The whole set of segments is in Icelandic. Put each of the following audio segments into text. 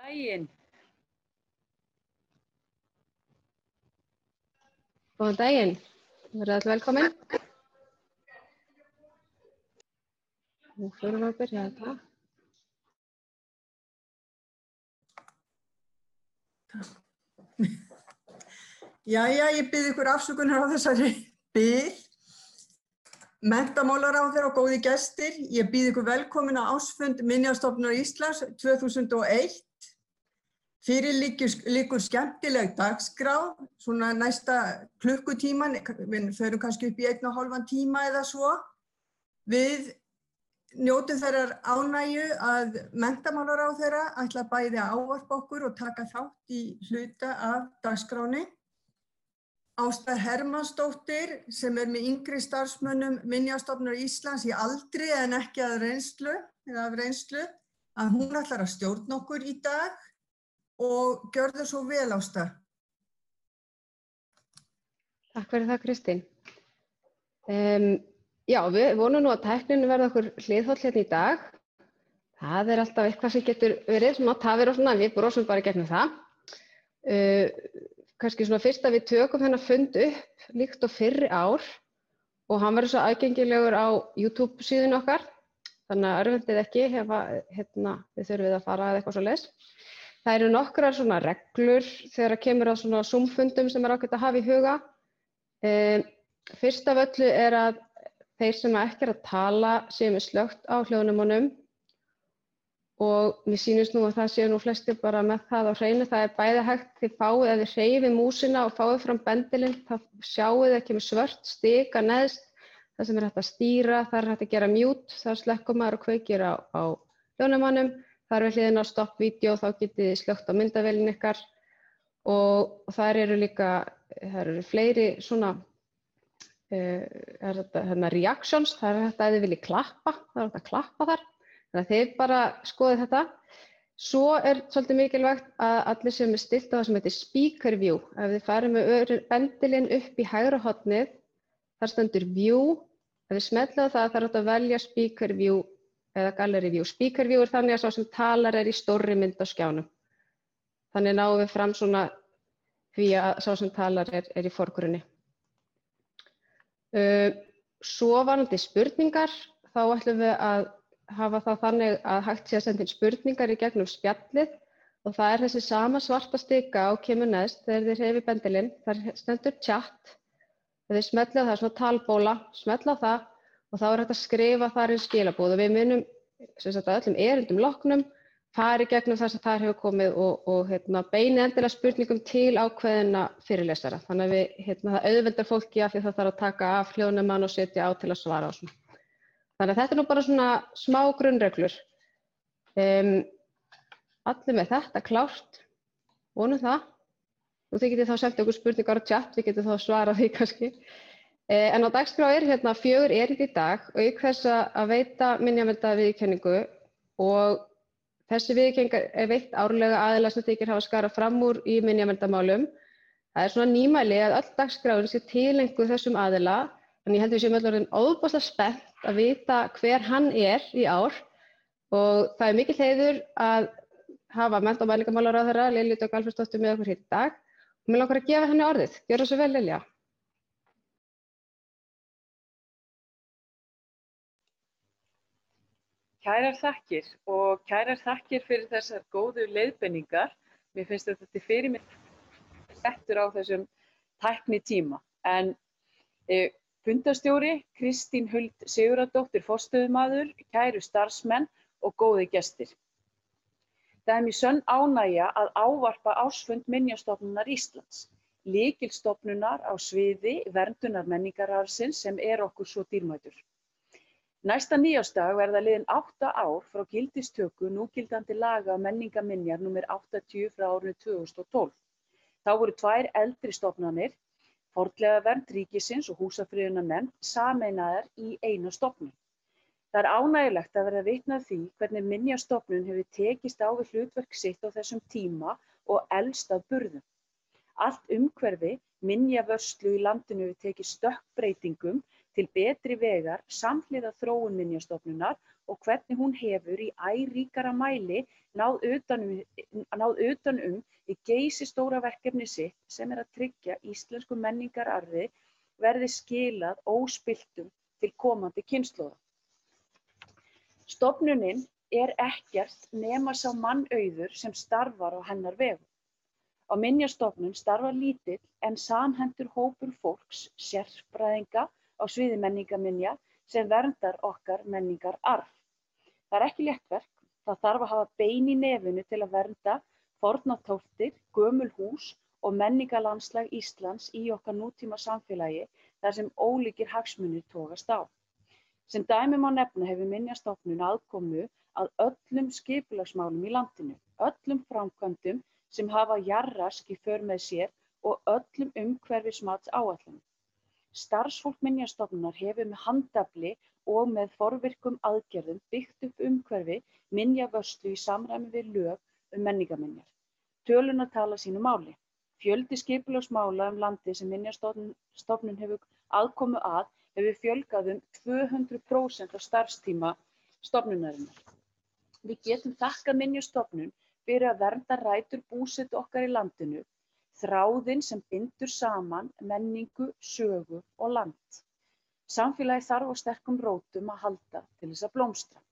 Daginn. Góðan daginn, verið allir velkomin. Nú förum við að byrja þetta. Jæja, ég bið ykkur afsökunar á þessari bil. Menntamálaráðherra og góði gestir, ég bið ykkur velkomin á ársfund Minjastofnunar Íslands 2001. Fyrir liggur skemmtileg dagskrá, svona næsta klukkutíman, við förum kannski upp í 1,5 tíma eða svo. Við njótum þeirrar ánægju að menntamálaráðherra ætla bæði að ávarpa okkur og taka þátt í hluta af dagskránni. Ásta Hermannsdóttir, sem með yngri starfsmönnum Minjastofnunar Íslands í aldri en ekki af reynslu, að hún ætlar að stjórna okkur í dag og gjörðu svo vel, Ásta. Takk fyrir það, Kristín. Já, við vonum nú að tæknin verða okkur hliðholl hérna í dag. Það alltaf eitthvað sem getur verið svona tafir og svona, við brosum bara gegnum það. Kannski svona fyrst að við tökum þennan fund upp líkt og fyrri ár og hann verður svo aðgengilegur á YouTube síðun okkar, þannig að örvendið ekki við þurfum að fara eða eitthvað svoleiðis. Það eru nokkrar svona reglur þegar kemur að svona Zoom-fundum sem ágætt að hafa í huga. Fyrst af öllu að þeir sem ekki að tala séu með slökkt á hljóðnemunum og mér sýnist nú að það séu nú flestir bara með það á hreinu. Það bæði hægt þið fáið ef þið hreyfið músina og fáið fram bendilinn, þá sjáuð þið ekki með svört stika neðst, það sem hægt að stýra, það hægt að gera mute, þar slekkur maður og kveikir á hljóðnemanum. Það við hliðina á stopp vídeó, þá getið þið slökkt á myndavélin ykkar og þar eru líka, það eru fleiri svona, reactions, það hægt að þið viljið klappa, það hægt að klappa þar. Þannig að þið bara skoðið þetta. Svo svolítið mikilvægt að allir sem stillt á það sem heitir speaker view. Ef þið farið með bendilinn upp í hægra hornið, þar stendur view. Ef þið smellið á það, þarf að velja speaker view eða gallery view. Speaker view þannig að sá sem talar í stórri mynd á skjánum. Þannig náum við fram svona því að sá sem talar í forgrunni. Svo varðandi spurningar, þá ætlum við að hafa það þannig að hægt sé að senda inn spurningar í gegnum spjallið og það þessi sama svarta stika og kemur neðst þegar þið hreyfið bendilinn, þar stendur chat. Ef þið smellið á það svona talbóla, smellið á það og þá hægt að skrifa þar inn skilaboð og við munum að öllum erindum loknum fari gegnum þess að það hefur komið og beini endilega spurningum til ákveðina fyrirlesara. Þannig að það auðveldar fólki af því það þarf að taka af hljóðnemann og setja á til að svara á svona. Þannig að þetta nú bara svona smá grunnreglur. Allir með þetta klárt, vonum það. Og þið getið þá sent okkur spurningar á chat, við getum þá svarað því kannski. En á dagskrá 4 erindi í dag, auk þess að veita minjaverndarviðurkenningu og þessi viðurkenning veitt árlega aðila sem þykir hafa skarað fram úr í minjaverndarmálum. Það svona nýmæli að öll dagskráin sé tileinkuð þessum aðila. Þannig ég held að við séum öll orðin ofboðslega spennt að vita hver hann í ár og það mikill heiður að hafa mennta- og menningarmálaráðherra Lilju Dögg Alfreðsdóttur með okkur hér í dag og mig langar að gefa henni orðið. Gjörðu svo vel, Lilja. Kærar þakkir fyrir þessar góðu leiðbeiningar. Mér finnst þetta til fyrirmyndar settur á þessum tæknitíma. En fundarstjóri Kristín Huld Sigurðardóttir forstöðumaður, kæru starfsmenn og góði gestir. Það mér sönn ánægja að ávarpa ársfund Minjastofnunar Íslands, lykilstofnunar á sviði verndunar menningararfsins sem okkur svo dýrmætur. Næsta nýársdag verða liðin 8 ár frá gildistöku núgildandi laga menningarminjar nr. 80 frá árinu 2012. Þá voru 2 eldri stofnanir, Fornleifavernd ríkisins og Húsafriðunarnefnd, sameinaðar í eina stofnun. Það ánægjulegt að verða vitni að því hvernig Minjastofnun hefur tekist á við hlutverk sitt á þessum tíma og elst að burðum. Allt umhverfi minjavörslu í landinu hefur tekið stökkbreytingum til betri vegar samhliða þróun Minjastofnunar og hvernig hún hefur í æ ríkara mæli náð utan um í geysistóra verkefni sitt sem að tryggja íslensku menningararfi verði skilað óspilltum til komandi kynslóða. Stofnunin ekkert nema sá mannauður sem starfar á hennar vegum. Á Minjastofnun starfar lítill en samhentur hópur fólks, sérfræðinga á sviði menningarminja sem verndar okkar menningararf. Það ekki léttverk, það þarf að hafa bein í nefinu til að vernda fornar tóftir, gömul hús og menningarlandslag Íslands í okkar nútíma samfélagi þar sem ólíkir hagsmunir togast á. Sem dæmi má nefna hefur Minjastofnun aðkomu að öllum skipulagsmálum í landinu, öllum framkvæmdum sem hafa jarðrask í för með sér og öllum umhverfismatsáætlunum. Starfsfólk Minjastofnunar hefur með handafli og með forvirkum aðgerðum byggt upp umhverfi minjavörslu í samræmi við lög menningarminjar. Tölurnar tala sínu máli. Fjöldi skipulagsmála landið sem Minjastofnun hefur aðkomu að hefur fjölgað 200% á starfstíma stofnunarinnar. Við getum þakkað Minjastofnun fyrir að vernda rætur búsetu okkar í landinu, þráðinn sem bindur saman menningu, sögu og land. Samfélagið þarf á sterkum rótum að halda til þess að blómstra.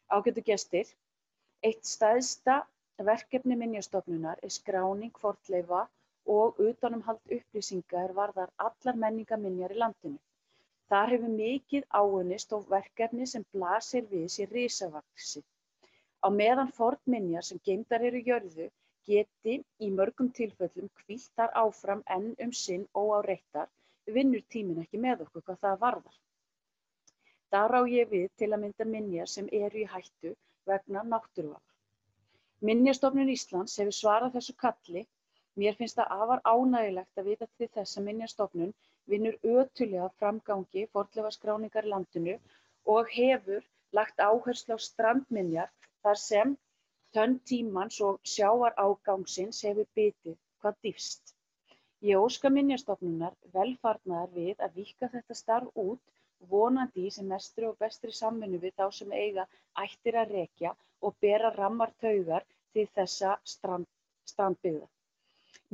Ágætu gestir, eitt stærsta verkefni Minjastofnunar skráning fornleifa og utanumhald upplýsinga varðar allar menningarminjar í landinu. Þar hefur mikið áunnist og verkefni sem blasir við sér risavaxið. Á meðan fornminjar sem geymdar eru í jörðu geti í mörgum tilfellum hvílt þar áfram enn sinn óáreittar, vinnur tíminn ekki með okkur hvað það varðar. Þar á ég við til að mynda minjar sem eru í hættu vegna náttúruvár. Minjastofnun Íslands hefur svarað þessu kalli. Mér finnst það afar ánægjulegt að vita til þess að Minjastofnun vinnur ötullega framgangi fornleifaskráningar í landinu og hefur lagt áherslu á strandminjar þar sem tönn tímans og sjávarágangsins hefur bitið hvað dýpst. Ég óska Minjastofnunar velfarnaðar við að víkka þetta starf út, vonandi í sem mestri og bestri samvinnu við þá sem eiga ættir að rekja og bera rammar taugar til þessa strandbyggða.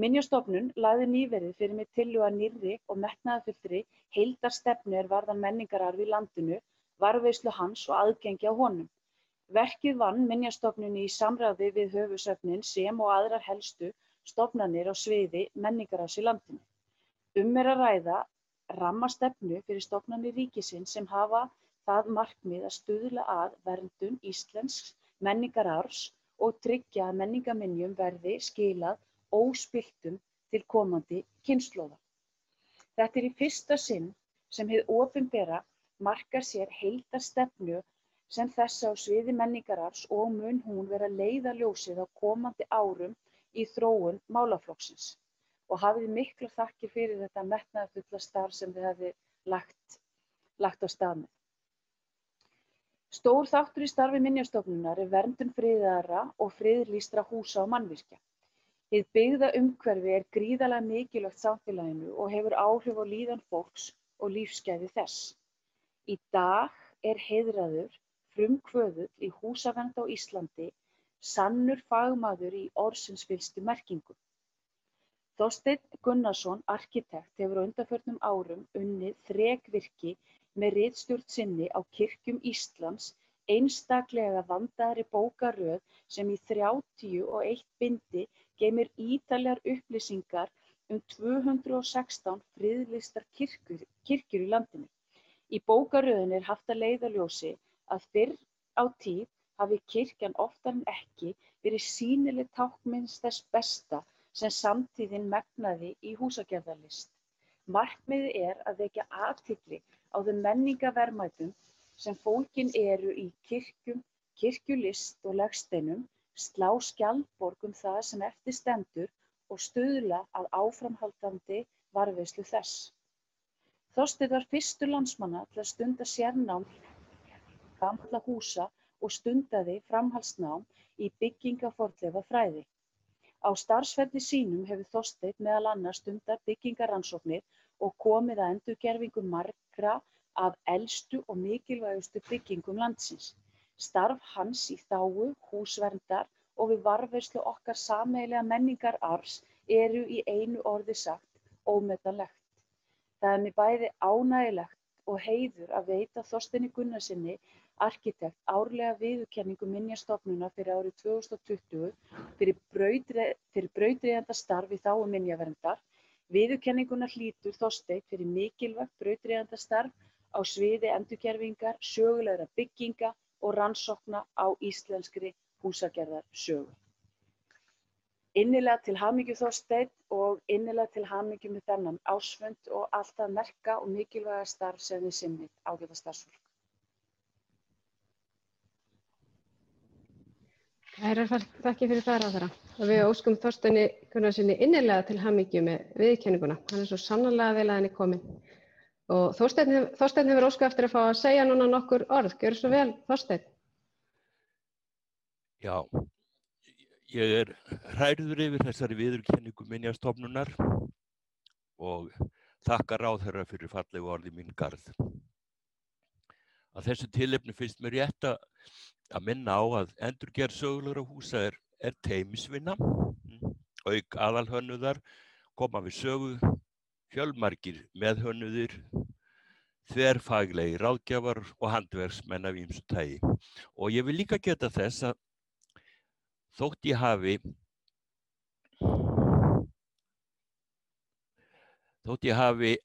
Minjastofnun lagði nýverið fyrir mig tillögu að nýrri og metnaðarfullri heildarstefnu varðar menningararf í landinu, varðveislu hans og aðgengi að honum. Verkið vann Minjastofnun í samráði við höfuðsöfnin sem og aðrar helstu stofnanir á sviði menningararfs í landinu. Að ræða rammastefnu fyrir stofnanir ríkisins sem hafa það markmið að stuðla að verndun íslensks menningararfs og tryggja að menningarminjum verði skilað óspilltum til komandi kynslóða. Þetta í fyrsta sinn sem hið opinbera markar sér heildarstefnu sem þessa á sviði menningararfs og mun hún vera leiðarljósið á komandi árum í þróun málaflokksins. Og hafið miklar þakkir fyrir þetta metnaðarfulla starf sem þið hafið lagt á stað með. Stór þáttur í starfi Minjastofnunar verndun friðaðra og friðlýstra húsa og mannvirkja. Hið byggða umhverfi gríðarlega mikilvægt samfélaginu og hefur áhrif á líðan fólks og lífsgæði þess. Í dag heiðraður frumkvöðull í húsavernd á Íslandi, sannur fagmaður í orðsins fyllstu merkingu. Þorsteinn Gunnarsson, arkitekt, hefur á undanförnum árum unnið þrekvirki með ritstjórn sinni á kirkjum Íslands, einstaklega vandaðri bókaröð sem í 31 bindi geymir ítarlegar upplýsingar 216 friðlýstar kirkjur í landinu. Í bókaröðinni haft að leiðarljósi að fyrr á tíð hafi kirkjan oftar en ekki verið sýnileg táknmynd þess besta sem samtíðin megnaði í húsagerðarlist. Markmiðið að vekja athygli á þeim menningarverðmætum sem fólgin eru í kirkjum, kirkjulist og legsteinum, slá skjaldborg það sem eftir stendur og stuðla að áframhaldandi varðveislu þess. Þorsteinn var fyrstur landsmanna til að stunda sérnám gamalla húsa og stundaði framhaldsnám í byggingafornleifafræði. Á starfsferli sínum hefur Þorsteinn meðal annars stundað byggingarannsóknir og komið að endurgervingu margra af elstu og mikilvægustu byggingum landsins. Starf hans í þágu húsverndar og við varðveislu okkar sameiginlega menningararfs eru í einu orði sagt ómetanlegt. Það er mér bæði ánægjulegt og heiður að veita Þorsteini Gunnarssyni, arkitekt, árlega viðurkenningu Minjastofnunar fyrir árið 2020 fyrir brautryðjandastarf í þágu minjaverndar. Viðurkenninguna hlýtur Þorsteinn fyrir mikilvægt brautryðjandastarf á sviði endurgervingar, sögulegra bygginga og rannsókna á íslenskri húsagerðarsögu. Innilega til hamingju Þorsteinn og innilega til hamingju með þennan ársfund og allt það merka og mikilvæga starf sem þið sinnið, ágæta starfsfólk. Kærar þakkir fyrir það, ráðherra. Og við óskum Þorsteini Gunnarssyni innilega til hamingju með viðurkenninguna. Hann er svo sannarlega vel að henni kominn. Og Þorsteinn hefur óskað eftir að fá að segja núna nokkur orð. Gjörðu svo vel, Þorsteinn. Já, ég hrærður yfir þessari viðurkenningu Minjastofnunar og þakka ráðherra fyrir fallegu orð í mín garð. Að þessu tilefni finnst mér rétt að minna á að endurgerð sögulegra húsa er teymisvinna, auk aðalhönnuðar koma við sögu fjölmargir meðhönnuðir, þverfaglegir ráðgjafar og handverksmenn af ýmsu tagi. Og ég vil líka geta þess að þótt ég hafi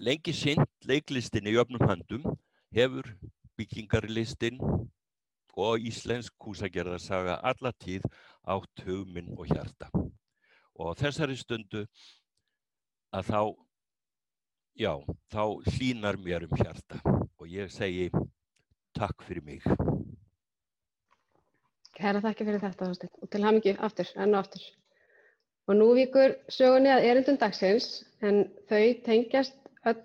lengi sinnt leiklistinni í öfnum höndum, hefur byggingarlistin og íslensk húsagerðarsaga alla tíð átt hug minn og hjarta. Og á þessari stundu að þá hlýnar mér hjarta og ég segi takk fyrir mig. Kærar þakkir fyrir þetta, Þorsteinn, og til hamingju aftur, enn og aftur. Og nú víkur sögunni að erindum dagsins, en þau tengjast öll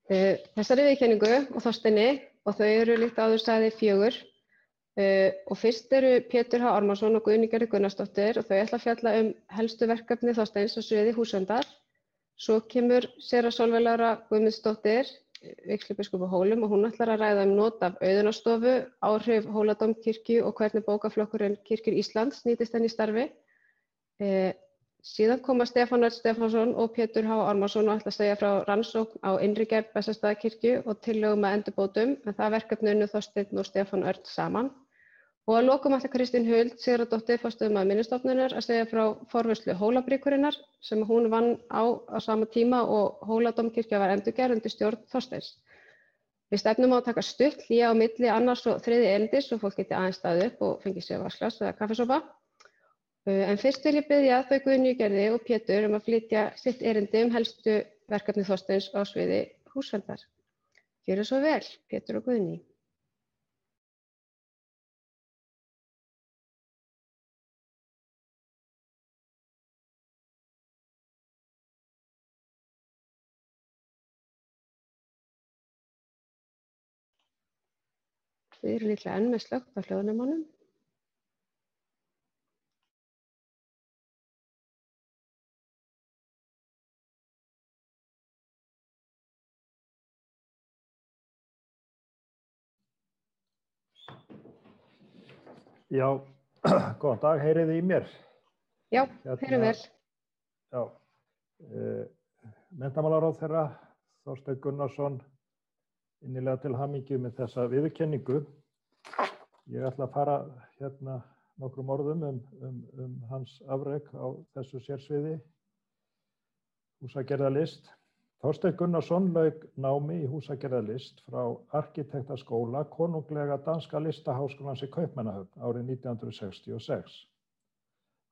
þessari viðurkenningu og Þorsteini og þau eru líkt áður sagði 4. Og fyrst eru Pétur H. Ármannsson og Guðný Gerður Gunnarsdóttir og þau ætla að fjalla helstu verkefni Þorsteins á sviði húsverndar. Svo kemur Séra Sólveig Lára Guðmundsdóttir, vígslubiskup á Hólum, og hún ætlar að ræða not af Auðunarstofu, áhrif Hóladómkirkju og hvernig bókaflokkurinn Kirkjur Íslands nýtist henni í starfi. Síðan koma Stefán Örn Stefánsson og Pétur H. Ármannsson og ætla að segja frá rannsókn á innri gerð Bessastaðakirkju og tillögum að endurbótum, en það verkefni unnu Þorsteinn og Stefán Örn saman. Og að lokum ætla Kristín Huld Sigurðardóttir, forstöðumaður Minjastofnunar, að segja frá forvörslu Hólabríkurinnar sem hún vann á sama tíma og Hóladómkirkja var endurgerð undir stjórn Þorsteins. Við stefnum á að taka stutt hlé á milli annars og þriðja erindis svo fólk geti aðeins staðið upp og fengið sér vatnsglas eða kaffisopa. En fyrst vil ég biðja þau Guðný Gerði og Pétur að flytja sitt erindi helstu verkefni Þorsteins á sviði húsverndar. Gjörðu svo vel, Pétur og Guðný. Þið eru líklega enn með slökkt á hljóðnemanum. Já, góðan dag, heyriði í mér? Já, heyrum vel. Já, menntamálaráðherra Þorsteinn Gunnarsson, innilega til hamingju með þessa viðurkenningu. Ég ætla að fara hérna nokkrum orðum um hans afrek á þessu sérsviði, húsagerðarlist. Þorsteinn Gunnarsson lauk námi í húsagerðarlist frá Arkitektaskóla Konunglega danska listaháskólans í Kaupmannahöfn árið 1966.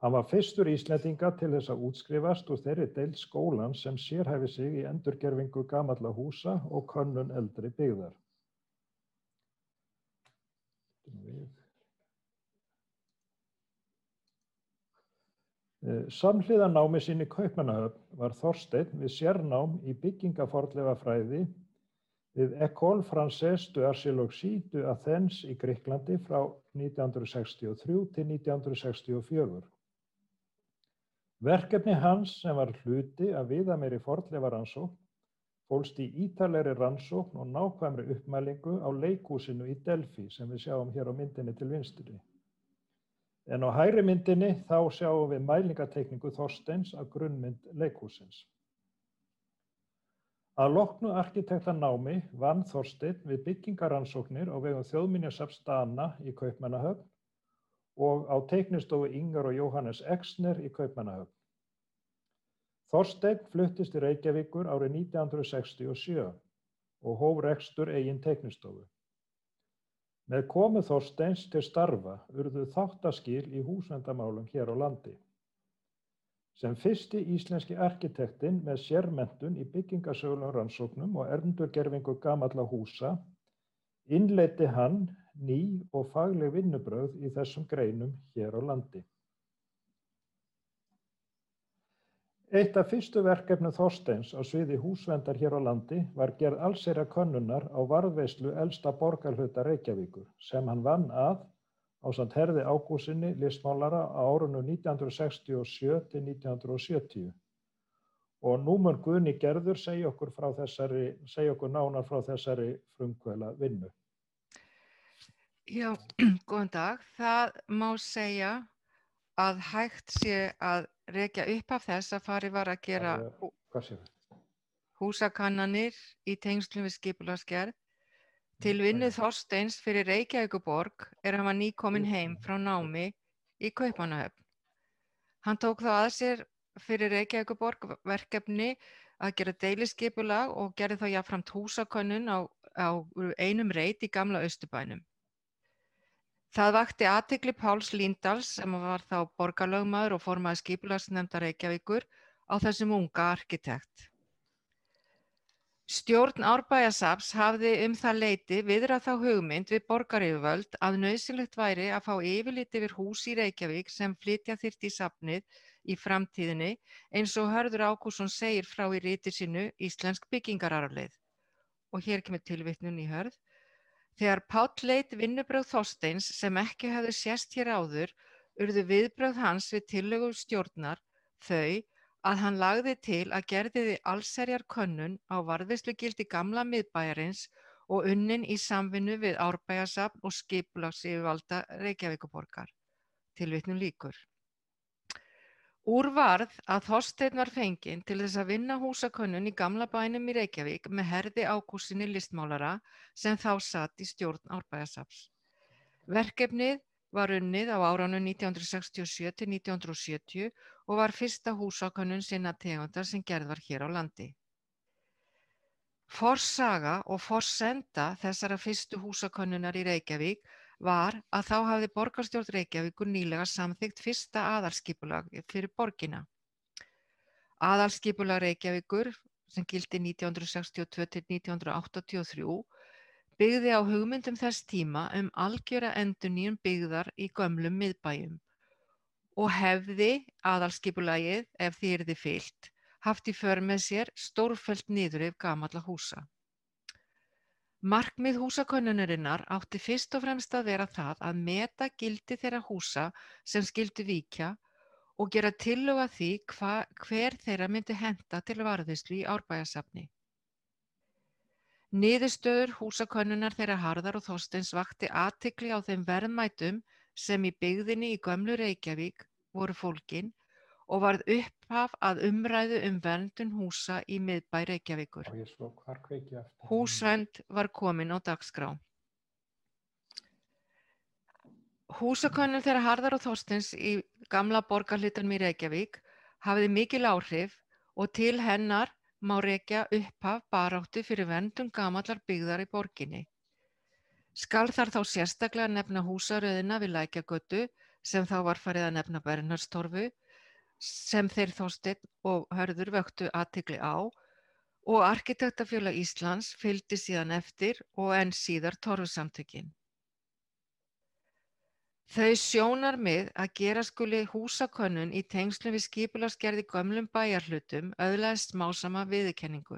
Hann var fyrstur Íslendinga til þess að útskrifast úr þeirri deild skólans sem sérhæfir sig í endurgervingu gamalla húsa og könnun eldri byggðar. Samhliða námi sínu í Kaupmannahöfn var Þorsteinn við sérnám í byggingafornleifafræði við École Française de Archéologie de Athens í Grikklandi frá 1963 til 1964. Verkefni hans sem var hluti af viðameiri fornleifarannsókn fólst í ítarlegri rannsókn og nákvæmri uppmælingu á leikhúsinu í Delfí sem við sjáum hér á myndinni til vinstri. En á hægri myndinni þá sjáum við mælingateikningu Þorsteins af grunnmynd leikhúsins. Að loknu arkitektanámi vann Þorsteinn við byggingarannsóknir á vegum Þjóðminjasafns Dana í Kaupmannahöfn og á teiknistofu Inger og Jóhannes Exner í Kaupmannahöfn. Þorsteinn fluttist til Reykjavíkur árið 1967 og hóf rekstur eigin teiknistofu. Með komu Þorsteins til starfa urðu þáttaskil í húsverndamálum hér á landi. Sem fyrsti íslenski arkitektinn með sérmenntun í byggingasögulegum rannsóknum og endurgervingu gamalla húsa innleiddi hann ný og fagleg vinnubrögð í þessum greinum hér á landi. Eitt af fyrstu verkefnum Þorsteins á sviði húsverndar hér á landi var gerð allsherjarkönnunar á varðveislu elsta borgarhluta Reykjavíkur sem hann vann að ásamt Herði Ágústssyni listmálara á árunum 1967 til 1970. Og nú mun Guðni Gerður segja okkur nánar frá þessari frumkvöðla vinnu. Já, góðan dag. Það má segja að hægt sé að rekja upp af þess að farið var að gera húsakannanir í tengslum við skipulagsgerð. Til vinnu Þorsteins fyrir Reykjavíkurborg hann var nýkominn heim frá námi í Kaupmannahöfn. Hann tók þá að sér fyrir Reykjavíkurborg verkefni að gera deiliskipulag og gerði þá jafnframt húsakönnun á einum reit í gamla Austurbænum. Það vakti athygli Páls Líndals sem var þá borgarlögmaður og formaður skipulagsnefndar Reykjavíkur á þessum unga arkitekt. Stjórn Árbæjarsafns hafði það leyti viðrað þá hugmynd við borgaryfirvöld að nauðsynlegt væri að fá yfirlit yfir hús í Reykjavík sem flytja þyrfti í safnið í framtíðinni eins og Hörður Ágústsson segir frá í riti sínu Íslensk byggingararfleifð. Og hér kemur tilvitnun í Hörð. Þegar Páll leit vinnubrögð Þorsteins sem ekki höfðu sést hér áður, urðu viðbrögð hans við tillögu stjórnar þau að hann lagði til að gerði allsherjarkönnun á varðveislugildi gamla miðbæjarins og unnin í samvinnu við Árbæjarsafn og skipulagsyfirvalda Reykjavíkurborgar. Tilvitnun lýkur. Úr varð að Þorsteinn var fenginn til þess að vinna húsakönnun í gamla bænum í Reykjavík með Herði Ágústssyni listmálara sem þá sat í stjórn Árbæjarsafns. Verkefnið var unnið á árunum 1967 til 1970 og var fyrsta húsakönnun sinna tegundar sem gerð var hér á landi. Forsaga og forsenda þessara fyrstu húsakönnunar í Reykjavík var að þá hafði borgarstjórn Reykjavíkur nýlega samþykkt fyrsta aðalskipulag fyrir borgina. Aðalskipulag Reykjavíkur, sem gildi 1962 til 1983, byggði á hugmyndum þess tíma algjöra endurnýjun byggðar í gömlum miðbæjum og hefði aðalskipulagið, ef því yrði fylgt, haft í för með sér stórfellt niðurrif gamalla húsa. Markmið húsakönnunarinnar átti fyrst og fremst að vera það að meta gildi þeirra húsa sem skyldu víkja og gera tillögu að því hver þeirra myndi henta til varðveislu í Árbæjarsafni. Niðurstöður húsakönnunar þeirra Harðar og Þorsteins vakti athygli á þeim verðmætum sem í byggðinni í gömlu Reykjavík voru fólgin og varð upphaf að umræðu verndun húsa í miðbæ Reykjavíkur. Húsvernd var komin á dagskrá. Húsakönnun þeirra Harðar og Þorsteins í gamla borgarhlutanum í Reykjavík hafði mikil áhrif og til hennar má rekja upphaf baráttu fyrir verndun gamallar byggðar í borginni. Skal þar þá sérstaklega nefna húsaröðina við Lækjagötu sem þá var farið að nefna Bernharðstorfu sem þeir Þorsteinn og Hörður vöktu athygli á og Arkitektafélag Íslands fylgdi síðan eftir og enn síðar Torfusamtökin. Þau sjónarmið að gera skuli húsakönnun í tengslum við skipulagsgerð í gömlum bæjarhlutum öðlaðist smásama viðurkenningu.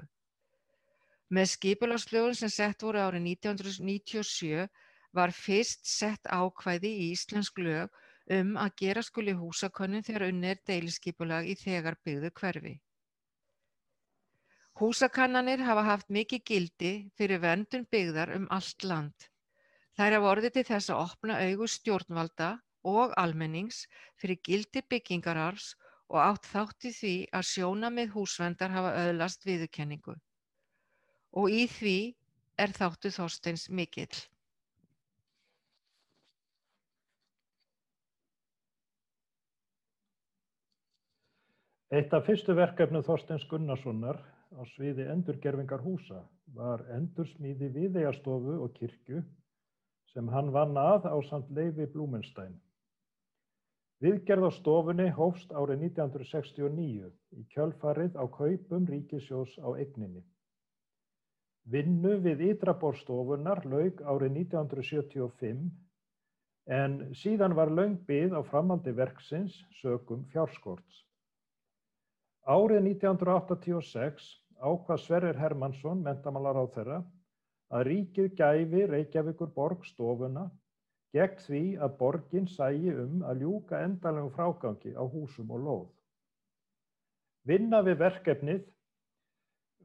Með skipulagslögum sem sett voru árið 1997 var fyrst sett ákvæði í íslensk lög að gera skuli húsakönnun þegar unnið deiliskipulag í þegar byggðu hverfi. Húsakannanir hafa haft mikið gildi fyrir verndun byggðar allt land. Þær hafa orðið til þess að opna augu stjórnvalda og almennings fyrir gildi byggingararfs og átt þátt í því að sjónarmið húsverndar hafa öðlast viðurkenningu. Og í því þáttur Þorsteins mikill. Eitt af fyrstu verkefnum Þorsteins Gunnarssonar á sviði endurgervingar húsa var endursmíði Viðeyjarstofu og kirkju sem hann vann að ásamt Leifi Blúmenstein. Viðgerð á stofunni hófst árið 1969 í kjölfarið á kaupum ríkissjóðs á eigninni. Vinnu við ytra borð stofunnar lauk árið 1975 en síðan var löng bið á framhaldi verksins sökum fjárskorts. Árið 1986 ákvað Sverrir Hermannsson, menntamálaráðherra, að ríkið gæfi Reykjavíkurborg stofuna gegn því að borgin sæi að ljúka endanlegum frágangi á húsum og lóð. Vinna við verkefnið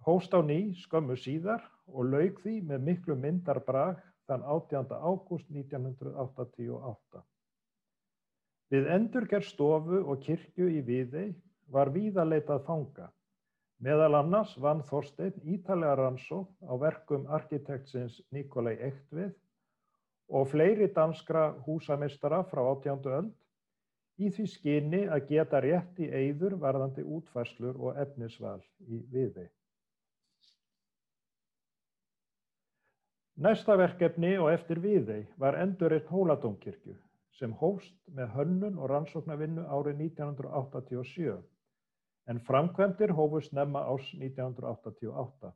hófst á ný skömmu síðar og lauk því með miklu myndarbrag þann 18. ágúst 1988. Við endurgerð stofu og kirkju í Viðey var víða leitað fanga. Meðal annars vann Þorsteinn ítarlega rannsókn á verkum arkitektsins Nikolai Eigtved og fleiri danskra húsameistara frá 18. öld í því skyni að geta rétt í eyður varðandi útfærslur og efnisval í Viðey. Næsta verkefni og eftir Viðey var endurreisn Hóladómkirkju sem hófst með hönnun og rannsóknarvinnu árið 1987. En framkvæmdir hófust snemma árs 1988.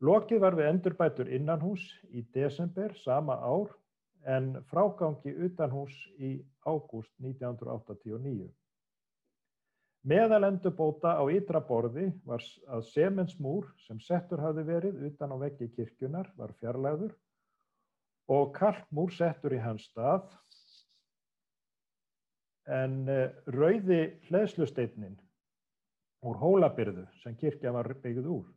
Lokið var við endurbætur innanhús í desember sama ár en frágangi utanhús í ágúst 1989. Meðal endurbóta á ytra borði var að sementsmúr sem settur hafði verið utan á veggi kirkjunnar var fjarlægður og kalkmúr settur í hans stað. En rauði hleðslusteinninn úr Hólabyrðu sem kirkjan var byggð úr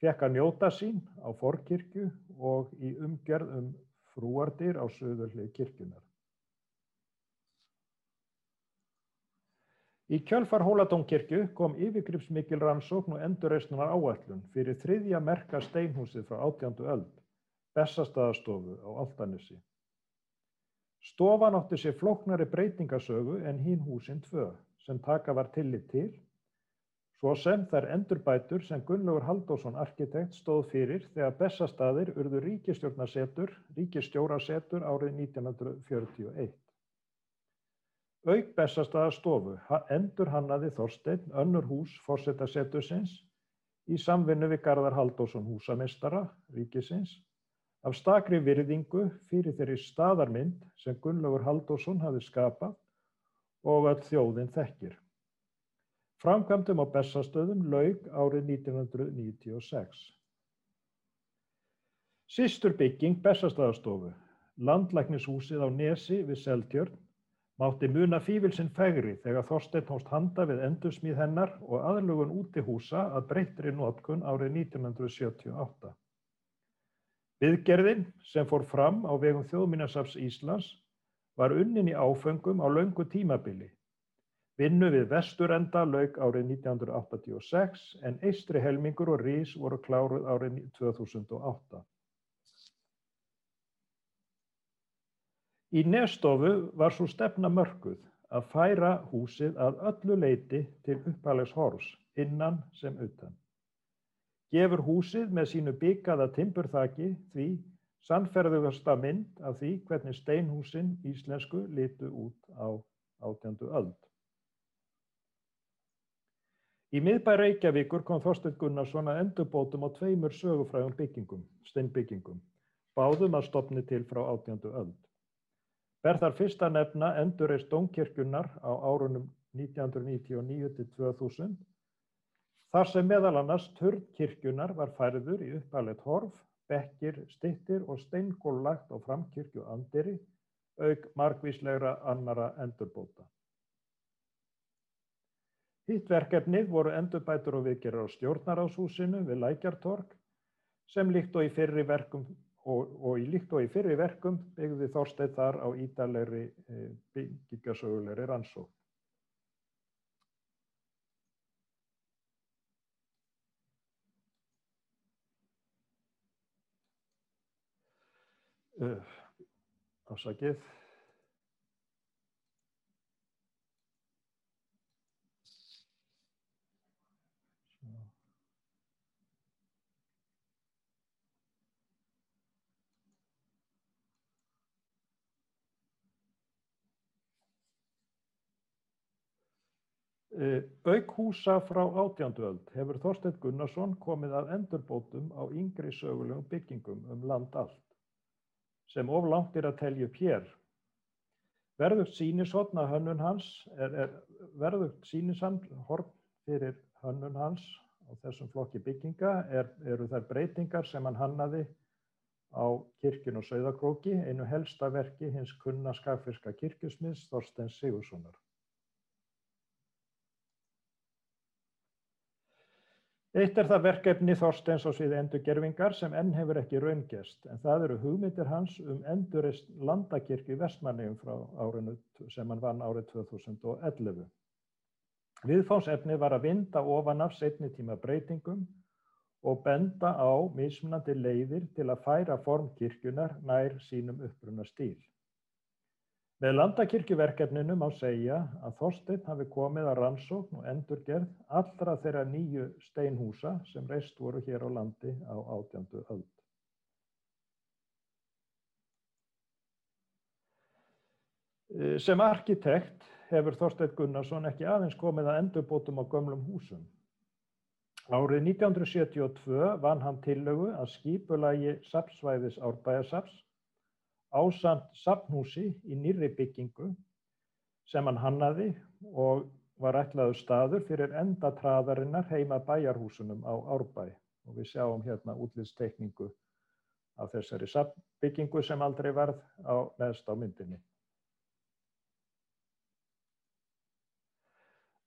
fékk að njóta sín á forkirkju og í umgjörð frúardyr á suðurhlið kirkjunnar. Í kjölfar Hóladómkirkju kom yfirgripsmikil rannsókn og endurreisnar áætlun fyrir þriðja merka steinhúsið frá 18. öld, Bessastaðastofu á Álftanesi. Stofan átti sér flóknari breytingasögu en hin húsin tvö sem taka var tillit til, svo sem þær endurbætur sem Gunnlaugur Halldórsson arkitekt stóð fyrir þegar Bessastaðir urðu ríkisstjórasetur árið 1941. Auk Bessastaðastofu endurhannaði Þorsteinn önnur hús forsetasetursins í samvinnu við Garðar Halldórsson húsameistara ríkisins af stakri virðingu fyrir þeirri staðarmynd sem Gunnlaugur Halldórsson hafði skapað og öll þjóðin þekkir. Framkvæmdum á Bessastöðum lauk árið 1996. Systurbygging Bessastaðastofu, landlæknishúsið á Nesi við Seltjörn, mátti muna fífilsinn fegri þegar Þorsteinn hófst handa við endursmíð hennar og aðlögun útihúsa að breyttri notkun árið 1978. Viðgerðin, sem fór fram á vegum Þjóðminjasafns Íslands, var unnin í áföngum á löngu tímabili. Vinnu við vesturenda lauk árið 1986 en eystri helmingur og rís voru kláruð árið 2008. Í Nesstofu var sú stefna mörkuð að færa húsið að öllu leyti til upphaflegs horfs, innan sem utan. Gefur húsið með sínu byggaða timburþaki því sannferðugasta mynd af því hvernig steinhúsin íslensku litu út á 18. öld. Í miðbæ Reykjavíkur kom Þorsteinn Gunnarsson að endurbótum á 2 sögufrægum byggingum, steinbyggingum, báðum að stofni til frá 18. öld. Ber þar fyrst að nefna endurreisn Dómkirkjunnar á árunum 1999 til 2000, þar sem meðal annars turn kirkjunnar var færður í upphaflegt horf, bekkir, styttir og steingólf lagt á framkirkju anddyri auk margvíslegra annarra endurbóta. Hitt verkefnið voru endurbætur og viðgerðir á Stjórnarráðshúsinu við Lækjartorg sem líkt og í fyrri verkum byggði Þorsteinn þar á ítarlegri byggingarsögulegri rannsókn. Afsakið. Auk húsa frá 18. öld hefur Þorsteinn Gunnarsson komið að endurbótum á yngri sögulegum byggingum land allt, sem of langt að telja upp hér. Verðugt sýnishorn fyrir hönnun hans á þessum flokki bygginga eru þær breytingar sem hann hannaði á kirkjunni á Sauðárkróki, einu helsta verki hins kunna skagfirska kirkjusmiðs Þorsteins Sigurðssonar. Eitt það verkefni Þorsteins á sviði endurgervingar sem enn hefur ekki raungerst, en það eru hugmyndir hans endurreisn Landakirkju í Vestmannaeyjum frá árinu sem hann vann árið 2011. Viðfangsefnið var að vinda ofan af seinni tíma breytingum og benda á mismunandi leiðir til að færa form kirkjunnar nær sínum upprunastíl. Með Landakirkjuverkefninu má segja að Þorsteinn hafi komið að rannsókn og endurgerð allra þeirra 9 steinhúsa sem reist voru hér á landi á 18. öld. Sem arkitekt hefur Þorsteinn Gunnarsson ekki aðeins komið að endurbótum á gömlum húsum. Árið 1972 vann hann tillögu að skipulagi safnsvæðis Árbæjarsafns ásamt safnhúsi í nýrri byggingu sem hann hannaði og var ætlaður staður fyrir enda traðarinnar heima bæjarhúsunum á Árbæ. Og við sjáum hérna útlitsteikningu af þessari safnbyggingu sem aldrei varð neðst á myndinni.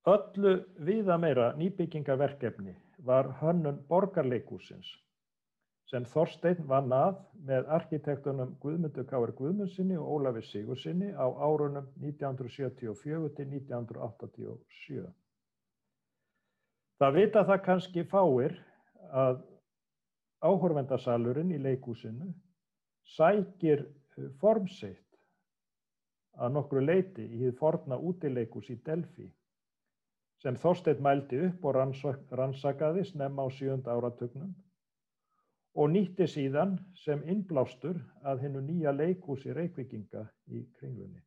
Öllu viðameira nýbyggingarverkefni var hönnun Borgarleikhússins sem Þorsteinn vann að með arkitektunum Guðmundur K.R. Guðmundsssyni og Ólafi Sigurðssyni á árunum 1974 til 1987. Það vita það kannski fáir að áhorfendasalurinn í leikhúsinu sækir form sitt að nokkru leyti í hið forna útileikhús í Delfí sem Þorsteinn mældi upp og rannsakaði snemma á 7. áratugnum og nýtti síðan sem innblástur að hinu nýja leikhúsi Reykvíkinga í Kringlunni.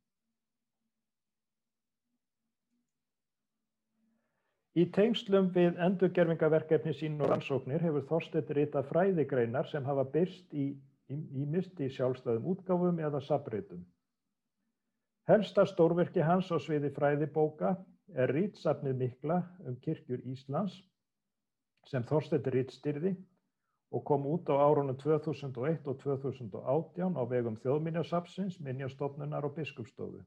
Í tengslum við endurgervingarverkefni sín og rannsóknir hefur Þorsteinn ritað fræðigreinar sem hafa birst ýmist í sjálfstæðum útgáfum eða safnritum. Helsta stórvirki hans á sviði fræðibóka ritsafnið mikla kirkjur Íslands sem Þorsteinn ritstýrði og kom út á árunum 2001 og 2018 á vegum Þjóðminjasafnsins, Minjastofnunar og Biskupsstofu.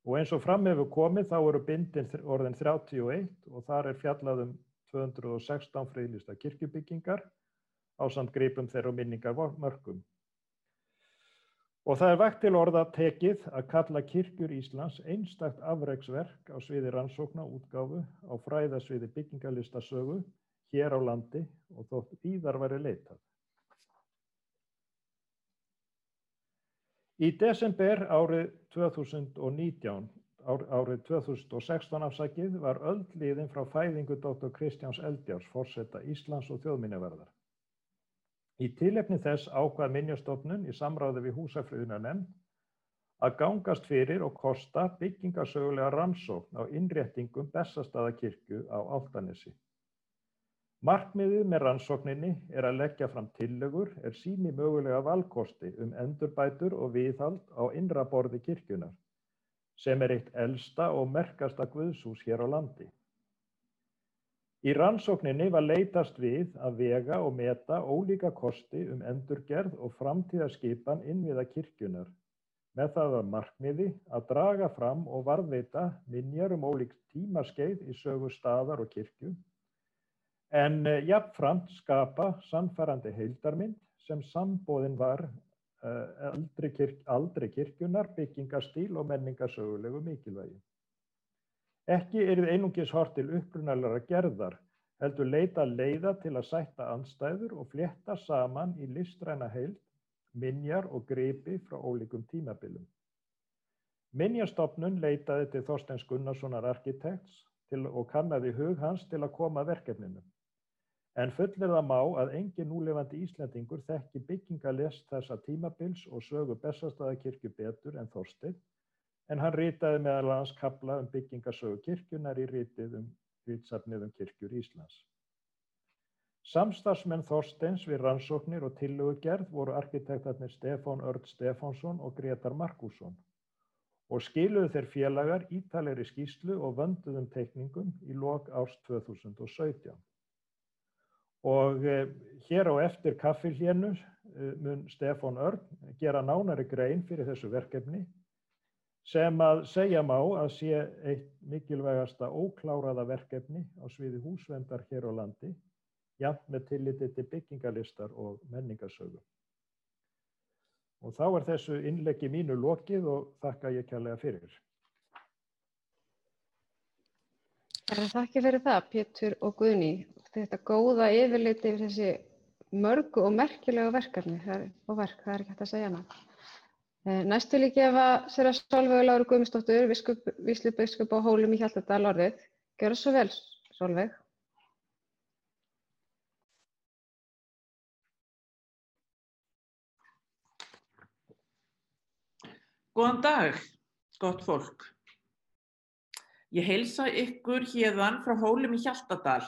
Og eins og fram hefur komið þá eru bindin orðin 31 og þar fjallað 216 friðlýstar kirkjubyggingar ásamt gripum þeirra og minningarmörkum. Og það vægt til orða tekið að kalla kirkjur Íslands einstakt afreksverk á sviði rannsókna útgáfu á fræðasviði byggingarlistasögu hér á landi og þótt víðar væri leitað. Í desember árið 2016 var öld liðin frá fæðingu Dr. Kristjáns Eldjárs, forseta Íslands og þjóðminjaverðar. Í tilefni þess ákvað Minjastofnun í samráði við húsafriðunarnefnd að gangast fyrir og kosta byggingarsögulega rannsókn á innréttingum Bessastaðakirkju á Álftanesi. Markmiðið með rannsókninni að leggja fram tillögur sýni mögulega valkosti endurbætur og viðhald á innra borði kirkjunnar, sem eitt elsta og merkasta guðshús hér á landi. Í rannsókninni var leitast við að vega og meta ólíka kosti endurgerð og framtíðarskipan innviða kirkjunnar með það að markmiði að draga fram og varðveita minjar ólík tímaskeið í sögu staðar og kirkju, en jafnframt skapa sannfærandi heildarmynd sem samboðin var aldri kirkjunnar, byggingarstíl og menningarsögulegu mikilvægi. Ekki yrði einungis horft til upprunalegra gerðar, heldur leita leiða til að sætta andstæður og flétta saman í listræna heild minjar og gripi frá ólíkum tímabilum. Minjastofnun leitaði til Þorsteins Gunnarssonar arkitekts og kannaði hug hans til að koma að verkefninu. En fullyrða má að engin núlifandi Íslendingur þekki byggingalist þessa tímabils og sögu Bessastaðakirkju betur en Þorsteinn, en hann ritaði meðal annars kafla byggingasögu kirkjunnar í ritsafnið kirkjur Íslands. Samstarfsmenn Þorsteins við rannsóknir og tillögugerð voru arkitektarnir Stefán Örn Stefánsson og Grétar Markússon og skiluðu þeir félagar ítarlegri skýrslu og vönduðum teikningum í lok árs 2017. Og hér á eftir kaffihlénu mun Stefán Örn gera nánari grein fyrir þessu verkefni sem að segja má að sé eitt mikilvægasta ókláraða verkefni á sviði húsverndar hér á landi, jafnt með tilliti til byggingalistar og menningarsögu. Og þá er þessu innleggi mínu lokið og þakka ég kærlega fyrir. Þakka fyrir það, Pétur og Guðný. Þetta góða yfirlit yfir þessi mörgu og merkilegu verkefni og verk, það er ekki hægt að segja hana. Næst vil ég gefa sér að Sólveigu Láru Guðmundsdóttur, vígslubiskup á Hólum í Hjaltadal orðið. Gjörðu svo vel, Sólveig. Góðan dag, gott fólk. Ég heilsa ykkur héðan frá Hólum í Hjaltadal.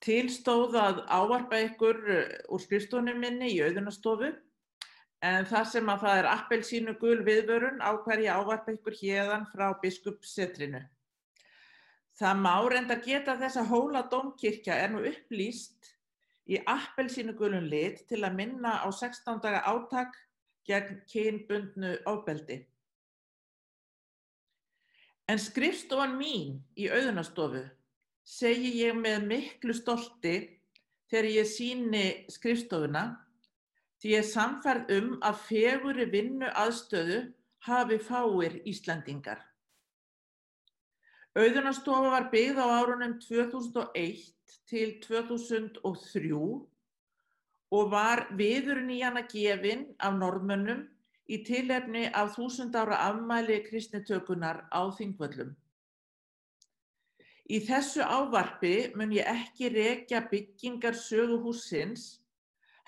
Til stóð að ávarpa ykkur úr skrifstofunni minni í Auðunarstofu, en þar sem að það er appelsínugul viðvörun ákvað ég að ávarpa ykkur héðan frá biskupssetrinu. Það má reyndar geta þess að Hóladómkirkja er nú upplýst í appelsínugulum lit til að minna á 16 daga átak gegn kynbundnu ofbeldi. En skrifstofan mín í Auðunarstofu segi ég með miklu stolti þegar ég sýni skrifstofuna, því ég er sannfærð að fegurri vinnuaðstöðu hafi fáir Íslendingar. Auðunarstofa var byggð á árunum 2001 til 2003 og var viðurinn í hana gefin af Norðmönnum í tilefni af 1000 ára afmæli kristnitökunnar á Þingvöllum. Í þessu ávarpi mun ég ekki rekja byggingarsögu hússins,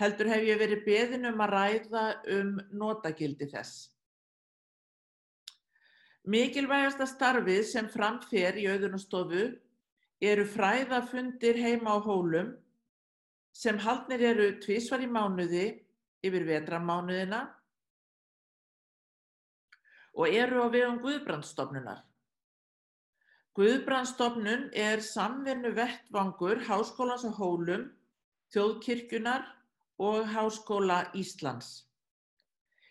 heldur hef ég verið beðin að ræða notagildi þess. Mikilvægasta starfið sem fram fer í Auðunarstofu eru fræðafundir heima á Hólum sem haldnir eru tvisvar í mánuði yfir vetrarmánuðina og eru á vegum Guðbrandsstofnunar. Guðbrandsstofnun er samvinnuvettvangur Háskólans á Hólum, Þjóðkirkjunnar og Háskóla Íslands.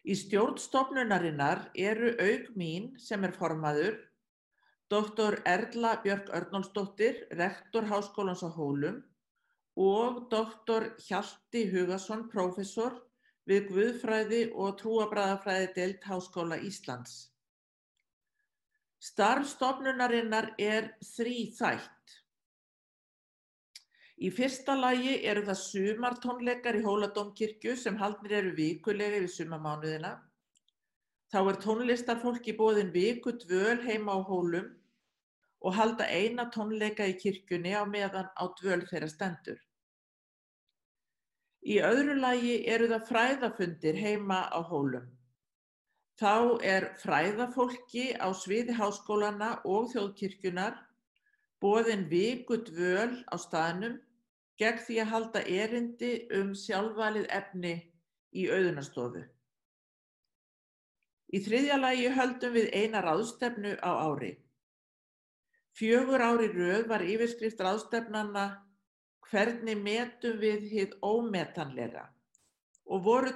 Í stjórn stofnunarinnar eru auk mín sem er formaður, Dr. Erla Björk Örnólfsdóttir, rektor Háskólans á Hólum og Dr. Hjalti Hugason, prófessor við Guðfræði og trúarbragðafræðideild Háskóla Íslands. Starf stofnunarinnar er þríþætt. Í fyrsta lagi eru það sumartónleikar í Hóladómkirkju sem haldnir eru vikulega yfir sumarmánuðina. Þá er tónlistarfólki boðin vikudvöl heima á Hólum og halda eina tónleika í kirkjunni á meðan á dvöl þeirra stendur. Í öðru lagi eru það fræðafundir heima á Hólum. Þá er fræðafólki á sviði háskólanna og þjóðkirkjunnar boðin vikudvöl á staðnum gegn því að halda erindi sjálfvalið efni í Auðunarstofu. Í þriðja lagi höldum við eina ráðstefnu á ári. 4 ár í röð var yfirskrift ráðstefnanna Hvernig metum við hið ómetanlega og voru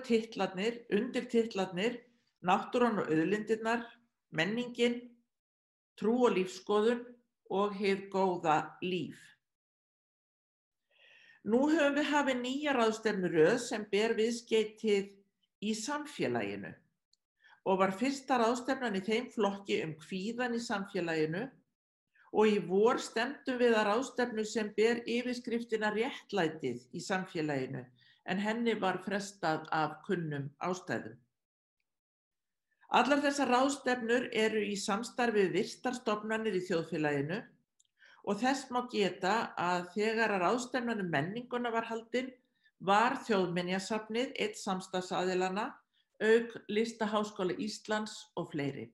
undirtitlarnir náttúran og auðlindirnar, menningin, trú og lífskoðun og hið góða líf. Nú höfum við hafið nýja ráðstefnuröð sem ber viðskeytið í samfélaginu og var fyrsta ráðstefnan í þeim flokki kvíðan í samfélaginu og í vor stefndum við að ráðstefnu sem ber yfirskriftina réttlætið í samfélaginu en henni var frestað af kunnum ástæðum. Allar þessar ráðstefnur eru í samstarfi við virtar stofnanir í þjóðfélaginu og þess má geta að þegar að ráðstefnan menninguna var haldin var Þjóðminjasafnið einn samstarfsaðilanna auk Listaháskóla Íslands og fleiri.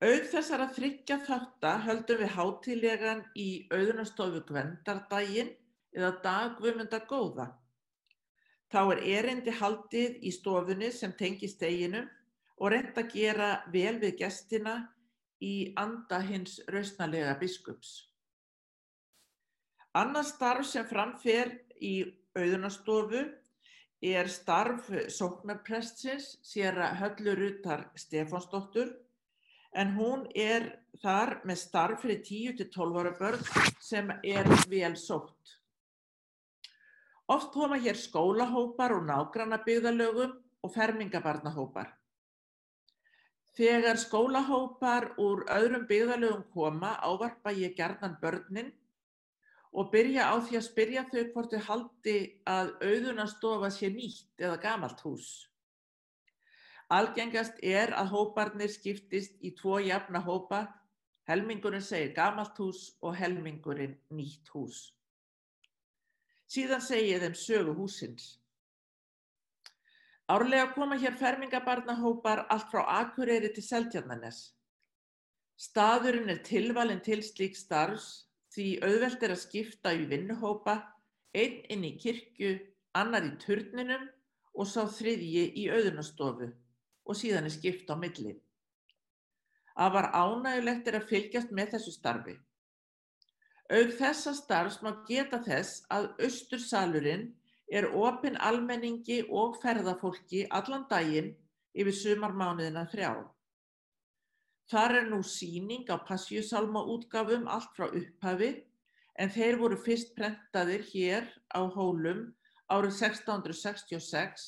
Auk þessara 3 þátta höldum við hátíðlegan í Auðunarstofu Gvendardaginn eða Dag Guðmundar góða. Þá erindi haldið í stofunni sem tengist deginum og reynt að gera vel við gestina í anda hins rausnalega biskups. Annað starf sem fram fer í Auðunarstofu starf sóknarprestsins séra Höllu Rutar Stefánsdóttur en hún þar með starf fyrir 10 til 12 ára börn sem vel sótt. Oft koma hér skólahópar úr nágrannabyggðarlögum og fermingabarnahópar. Þegar skólahópar úr öðrum byggðarlögum koma ávarpa ég gjarnan börnin og byrja á því að spyrja þau hvort þau haldi að Auðunarstofa sé nýtt eða gamalt hús. Algengast að hóparnir skiptist í 2 jafna hópa, helmingurinn segir gamalt hús og helmingurinn nýtt hús. Síðan segi ég þeim sögu hússins. Árlega koma hér fermingabarnahópar allt frá Akureyri til Seltjarnarness. Staðurinn tilvalinn til slíks starfs því auðvelt að skipta í vinnuhópa, einn inn í kirkju, annar í turninum og sá 3. í Auðunarstofu og síðan skipt á milli. Afar ánægjulegt að fylgjast með þessu starfi. Auk þessa starfs má geta þess að austursalurinn opinn almenningi og ferðafólki allan daginn yfir sumarmánuðina 3. Þar nú sýning á Passíusálmaútgáfum allt frá upphafi en þeir voru fyrst prentaðir hér á Hólum árið 1666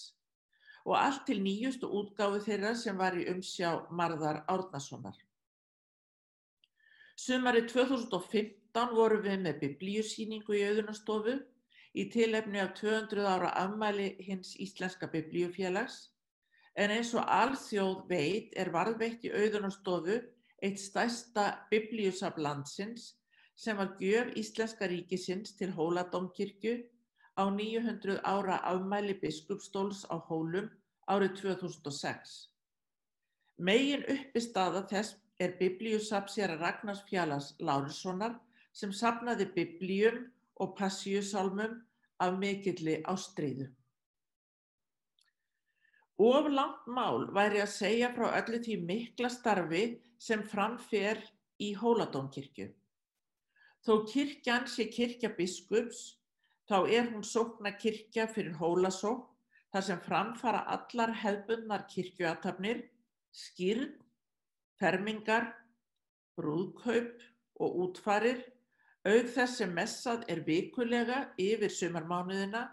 og allt til nýjustu útgáfu þeirra sem var í umsjá Marðar Árnasonar. Sumarið 2015 vorum við með biblíusýningu í Auðunarstofu í tilefni af 200 ára afmæli hins íslenska biblíufélags, en eins og alþjóð veit varðveitt í Auðunarstofu eitt stærsta biblíusafn landsins sem var gjöf íslenska ríkisins til Hóladómkirkju á 900 ára afmæli biskupsstóls á Hólum árið 2006. Megin uppistaða þess biblíusafn séra Ragnars Fjalars Lárussonar sem safnaði biblíum og passíusálmum af mikilli ástríðu. Of langt mál væri að segja frá öllu því mikla starfi sem fram fer í Hóladómkirkju. Þó kirkjan sé kirkja biskups, þá hún sóknarkirkja fyrir Hólasókn, þar sem framfara allar hefðbundnar kirkjuathafnir, skírn, fermingar, brúðkaup og útfarir, auk þess sem messað vikulega yfir sumarmánuðina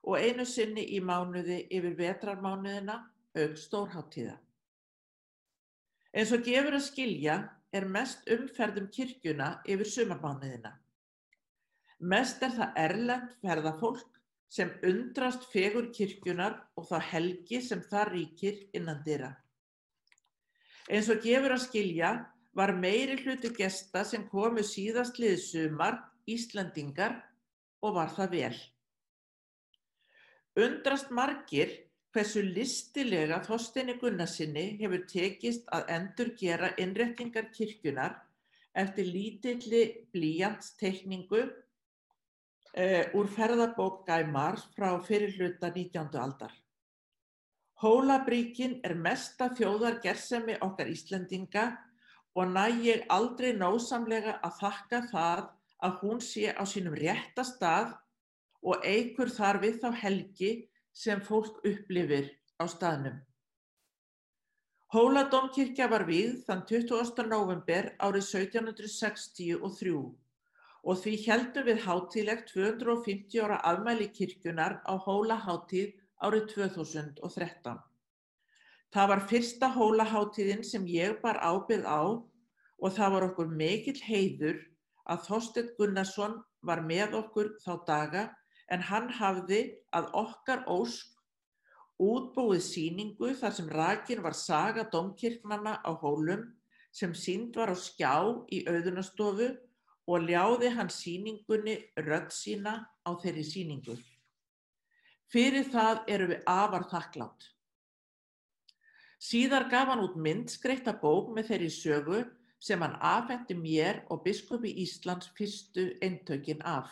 og einu sinni í mánuði yfir vetrarmánuðina, auk stórhátíða. Eins og gefur að skilja mest umferð kirkjuna yfir sumarmánuðina. Mest það erlent ferðafólk sem undrast fegur kirkjunar og þá helgi sem þar ríkir innandyra. Eins og gefur að skilja var meiri hluti gesta sem komu síðastliðið sumar Íslendingar og var það vel. Undrast margir hversu listilega Þorsteini Gunnarssyni hefur tekist að endurgera innréttingar kirkjunar eftir lítilli blýantsteikningu úr ferðabók Guimard frá fyrri hluta 19. aldar. Hólabríkin mesta þjóðargersemi okkar Íslendinga og næ ég aldrei nógsamlega að þakka það að hún sé á sínum rétta stað og eykur þar við þá helgi sem fólk upplifir á staðnum. Hóladómkirkja var vígð þann 20. nóvember árið 1763 og því héldum við hátíðlegt 250 ára afmæli kirkjunnar á Hólahátíð árið 2013. Það var fyrsta Hólahátíðin sem ég bar ábyrgð á og það var okkur mikill heiður að Þorsteinn Gunnarsson var með okkur þá daga en hann hafði að okkar ósk útbúið sýningu þar sem rakin var saga dómkirknanna á Hólum sem sýnd var á skjá í Auðunarstofu og ljáði hann sýningunni rödd sína á þeirri sýningu. Fyrir það erum við afar þakklát. Síðar gaf hann út myndskreytta bók með þeirri sögu sem hann afhenti mér og biskupi Íslands fyrstu eintökin af.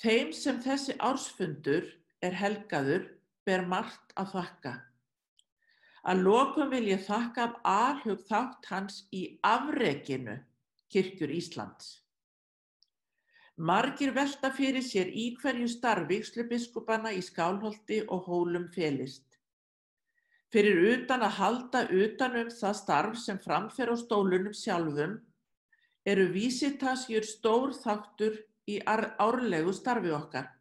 Þeim sem þessi ársfundur er helgaður ber margt að þakka. Að lokum vil ég þakka af alhug þátt hans í afrekinu Kirkjur Íslands. Margir velta fyrir sér í hverju starf vígslubiskupanna í Skálholti og Hólum felist. Fyrir utan að halda utan það starf sem fram fer á stólunum sjálfum eru vísitasjur stór þáttur í árlegu starfi okkar.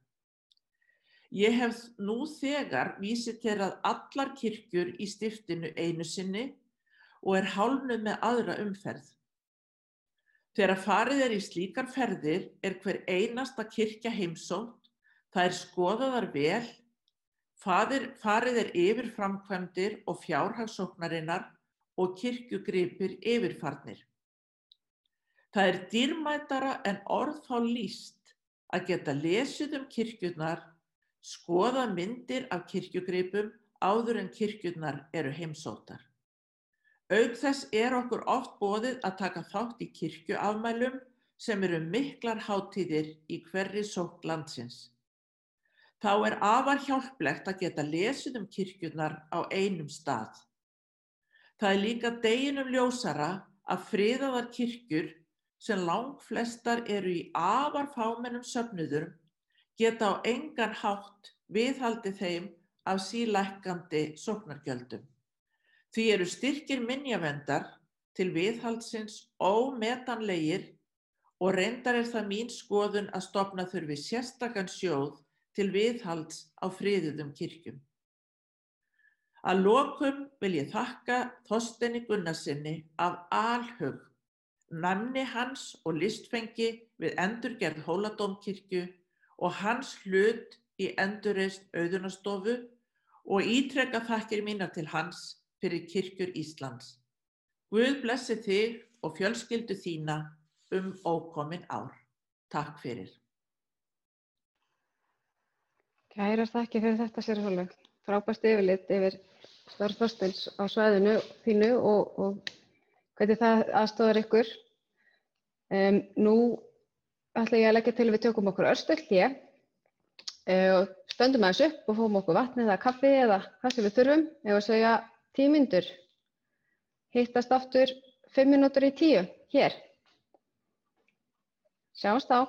Ég hef nú þegar vísiterað allar kirkjur í stiftinu einu sinni og er hálfnuð með aðra umferð. Þegar farið er í slíkar ferðir er hver einasta kirkja heimsótt, það er skoðaðar vel, farið er yfir framkvæmdir og fjárhagssóknarinnar og kirkjugripir yfirfarnir. Það er dýrmætara en orð fá lýst að geta lesið kirkjurnar, skoða myndir af kirkjugripum áður en kirkjurnar eru heimsóttar. Auk þess er okkur oft boðið að taka þátt í kirkjuafmælum sem eru miklar hátíðir í hverri sókn landsins. Þá er afar hjálplegt að geta lesið kirkjurnar á einum stað. Það er líka deginum ljósara að friðaðar kirkjur sem langflestar eru í afar fámennum söfnuðum geta á engan hátt viðhaldið þeim af sílækkandi sóknargjöldum. Því eru styrkir minjaverndar til viðhaldsins ómetanlegir og reyndar er það mín skoðun að stofna þurfi sérstakan sjóð til viðhalds á friðuðum kirkjum. Að lokum vil ég þakka Þorsteini Gunnarssyni af alhug, næmni hans og listfengi við endurgerð Hóladómkirkju og hans hlut í endurreisn Auðunarstofu og ítreka þakkir mínar til hans fyrir Kirkjur Íslands. Guð blessi þig og fjölskyldu þína ókomin ár. Takk fyrir. Kærar þakkir fyrir þetta, séra Sólveig. Frábært yfirlit yfir starf Þorsteins á svæðinu þínu og hvernig það aðstoðar ykkur. Nú ætla ég að leggja til að við tökum okkur örstutt hlé og stöndum aðeins upp og fáum okkur vatn eða kaffi eða hvað sem við þurfum. Ef að segja 10 mínútur. Hittast aftur 5 mínútur í 10 hér. Sjáumst þá.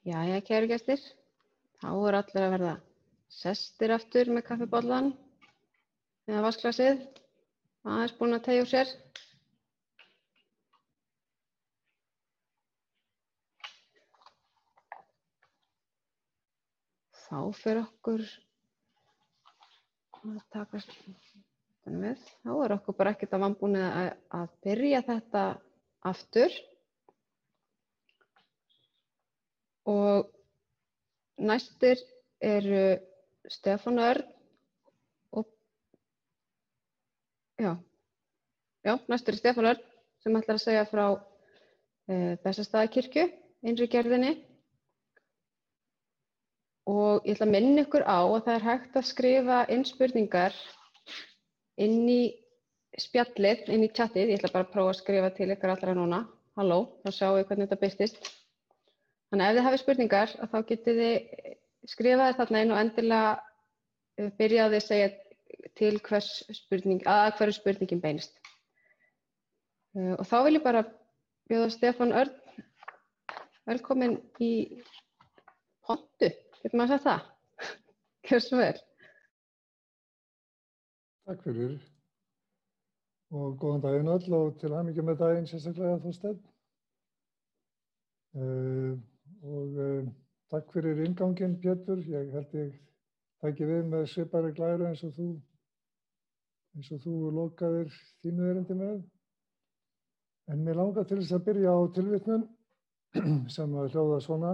Jæja, kæru gestir, þá er allir að verða sestir aftur með kaffibollan eða vatnsglasið, aðeins búin að teygja úr sér. Þá fer okkur að taka við. Þá er okkur bara ekkert að vanbúnið að byrja þetta aftur. Og næstir eru Stefán Örn og næstur er Stefán Örn sem ætlar að segja frá Bessastaðakirkju, innri gerðinni. Og ég ætla að minna ykkur á að það er hægt að skrifa inn spurningar inn í spjallið, inn í chatið. Ég ætla bara að prófa að skrifa til ykkur allra núna. Halló, þá sjáum við hvernig þetta birtist. Þannig að ef þið hafið spurningar, þá getið þið skrifað þarna inn og endilega byrjaði að segja til hverju spurningin beinist. Og þá vil ég bara bjóða Stefán Örn velkominn í pontu, getur maður sagt það? Gjörðu svo vel. Takk fyrir og góðan daginn öll og til hamingju með daginn sérstaklega Þorsteinn. Takk fyrir innganginn Pétur, ég held ég taki við með svipari glæru eins og þú lokaðir þínu erindi með. En mér langar til þess að byrja á tilvitnun sem að hljóða svona.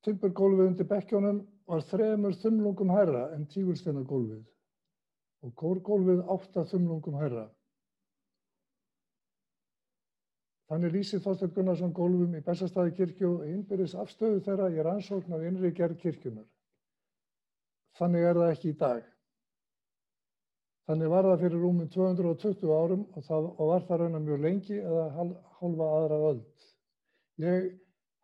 Timburgólfið undir bekkjónum var 3 þumlungum hærra en tígulsteinagólfið og kórgólfið 8 þumlungum hærra. Þannig lýsir Þorsteinn Gunnarsson gólfum í Bessastaðakirkju og innbyrðis afstöðu þeirra í rannsókn á innri gerð kirkjunnar. Þannig er það ekki í dag. Þannig var það fyrir rúmum 220 árum og var það raunar mjög lengi eða hálfa aðra öld. Ég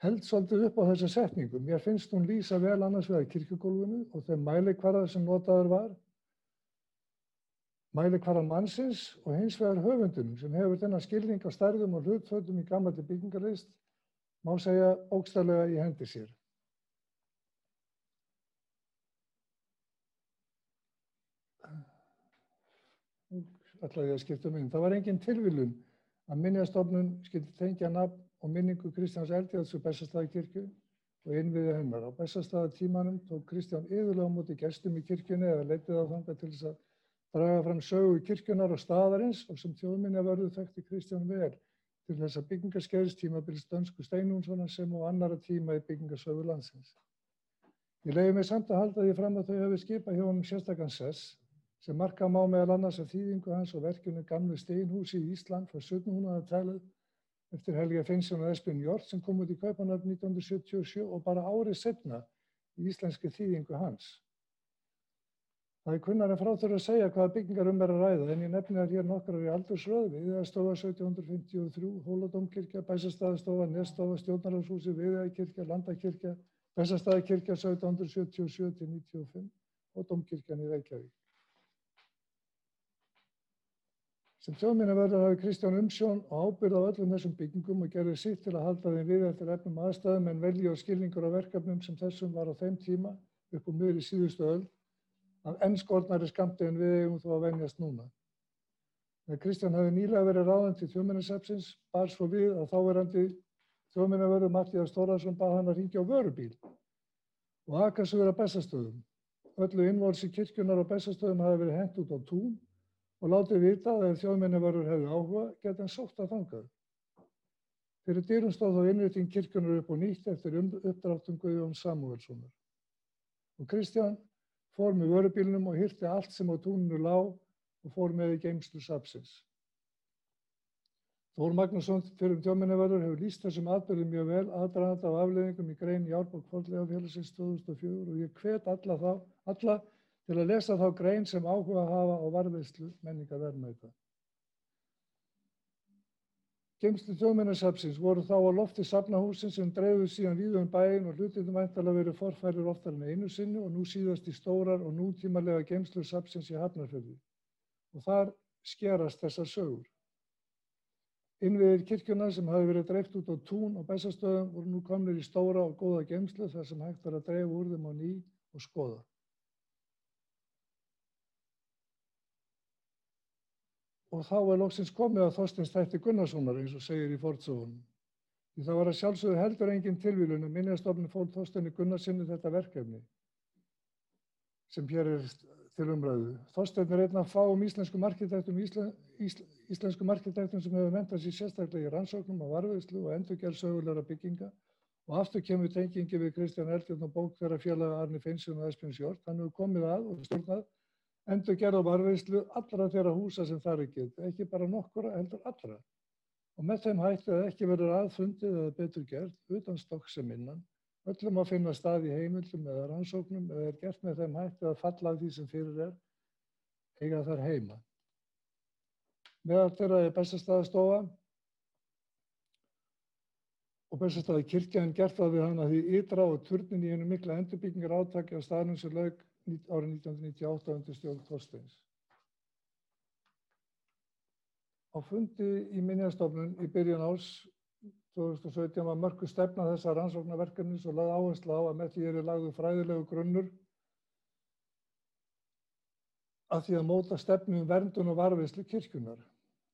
held svolítið upp á þessa setningu. Mér finnst hún lýsa vel annars vegar kirkjugólfinu og þeim mælikvarða sem notaður var, mælikvarða mannsins og hins vegar höfundunum sem hefur þennan skilning á stærðum og hlutföllum í gamalli byggingarlist, má segja bókstaflega í hendi sér. Ætlaði ég að skipta mynd. Það var engin tilviljun að Minjastofnun skyldi tengja nafn og minningu Kristjáns Eldjárns úr Bessastaðakirkju og innviði hennar. Á Bessastaðatímanum tók Kristján iðulega á móti gestum í kirkjunni eða leiddi þá þangað til þess að draga fram sögu kirkjunnar og staðarins og sem þjóðminjavörður þekkti Kristján vel til þess að byggingarskeiðstímabils dönsku Steinunnssonar sem og annarra tíma í byggingarsögu landsins. Ég leyfi mig samt að halda því fram að þau hafi skipað hjá honum sérstakan sess sem marka má meðal annars af þýðingu hans og verkinu Gamlu steinhúsi í Ísland frá 1700-talið eftir Helga Finnsson og Esbjörn Hjort sem kom út í Kaupmannahöfn 1977 og bara árið seinna í íslenski þýðingu hans. Það er kunnara frá þurfa að segja hvaða byggingar að ræða en ég nefni þær hér nokkrar í aldursröð, Viðeyjarstofa 1753, Hóladómkirkja, Bessastaðastofa, Nesstofa, Stjórnarráðshúsið, Viðeyjarkirkja, Landakirkja, Bessastaðakirkja 1777-95 og Dómkirkjan í Reykjavík. Sem þjóðminjavörður hafi Kristján umsjón og ábyrgð á öllum þessum byggingum og gerði sitt til að halda þeim við eftir efnum aðstæðum en velji og skilningur á verkefnum sem þessum var á þeim tíma upp úr miðri síðustu öld af enn skornari skammti en við eigum þó að venjast núna. Þegar Kristján hafi nýlega verið ráðinn til Þjóðminjasafnsins bar svo við að þáverandi þjóðminjavörður Matthías Þórðarson bað hann að hringja á vörubíl og aka suður að Bessastöðum. Öllu innvorsi kirkjunnar á Bessastöðum hafi verið hent út á tún og látið vita að ef þjóðminjavörður hefði áhuga geti hann sótt að þangað. Fyrir dyrum stóð þá innrétting kirkjunnar upp og nýtt eftir uppdráttum Guðjóns Samúelssonar. Og Kristján fór með vörubílnum og hirti allt sem á túninu lá og fór með í geymslu safnsins. Þór Magnússon, fyrrum þjóðminjavörður, hefur lýst þessum atburðum mjög vel aðdraganda af afleiðingum í grein í Árbók Fornleifafélagsins 2004 og ég hvet alla til að lesa þá grein sem áhuga hafa á varðveislu menningarverðmæta. Geymslur Þjóðminjasafnsins voru þá á lofti safnahússins sem dreifðu síðan víða bæinn og hlutirnir væntanlega verið forfærðir oftar en einu sinni og nú síðast í stórar og nútímalega geymslur safnsins í Hafnarfirði. Og þar skerast þessar sögur. Innviðir kirkjunnar sem hafi verið dreift út á tún og Bessastöðum voru nú komnir í stóra og góða geymslu þar sem hægt var að dreifa úr þeim á ný og skoða. Og þá var loksins komið að Þorsteins þætti Gunnarssonar eins og segir í fornsögunum. Því það var að sjálfsögðu heldur engin tilviljun að Minjastofnun fól Þorsteini Gunnarsssyni þetta verkefni sem hér til umræðu. Þorsteinn einn af fáum íslenskum arkitektum sem hefur menntað sér sérstaklega í rannsóknum á varðveislu og endurgerð sögulegra bygginga og aftur kemur tengingi við Kristján Eldjárn og bók þeirra félaga Árni Finnsson og Esbjörns Hjort. Hann hefur komið að og stjórnað endurgerð og varðveislu allra þeirra húsa sem þar getið, ekki bara nokkura, heldur allra. Og með þeim hætti að ekki verður aðfundið eða betur gert, utan stokks sem innan, öllum að finna stað í heimildum eða rannsóknum eða gert með þeim hætti að falla af því sem fyrir eiga þar heima. Meðal þeirra Bessastaðastofa og Bessastaðakirkja en gert það við hana því ytra og turnin í einu mikla endurbyggingar átaki á staðnum sem lauk árið 1998 undir stjórn Þorsteins. Á fundi í Minjastofnun í byrjun árs 2017 var mörkuð stefna þessa rannsóknarverkefnis og lagði áherslu á að með því lagður fræðilegu grunnur að því að móta stefnu verndun og varðveislu kirkjunnar.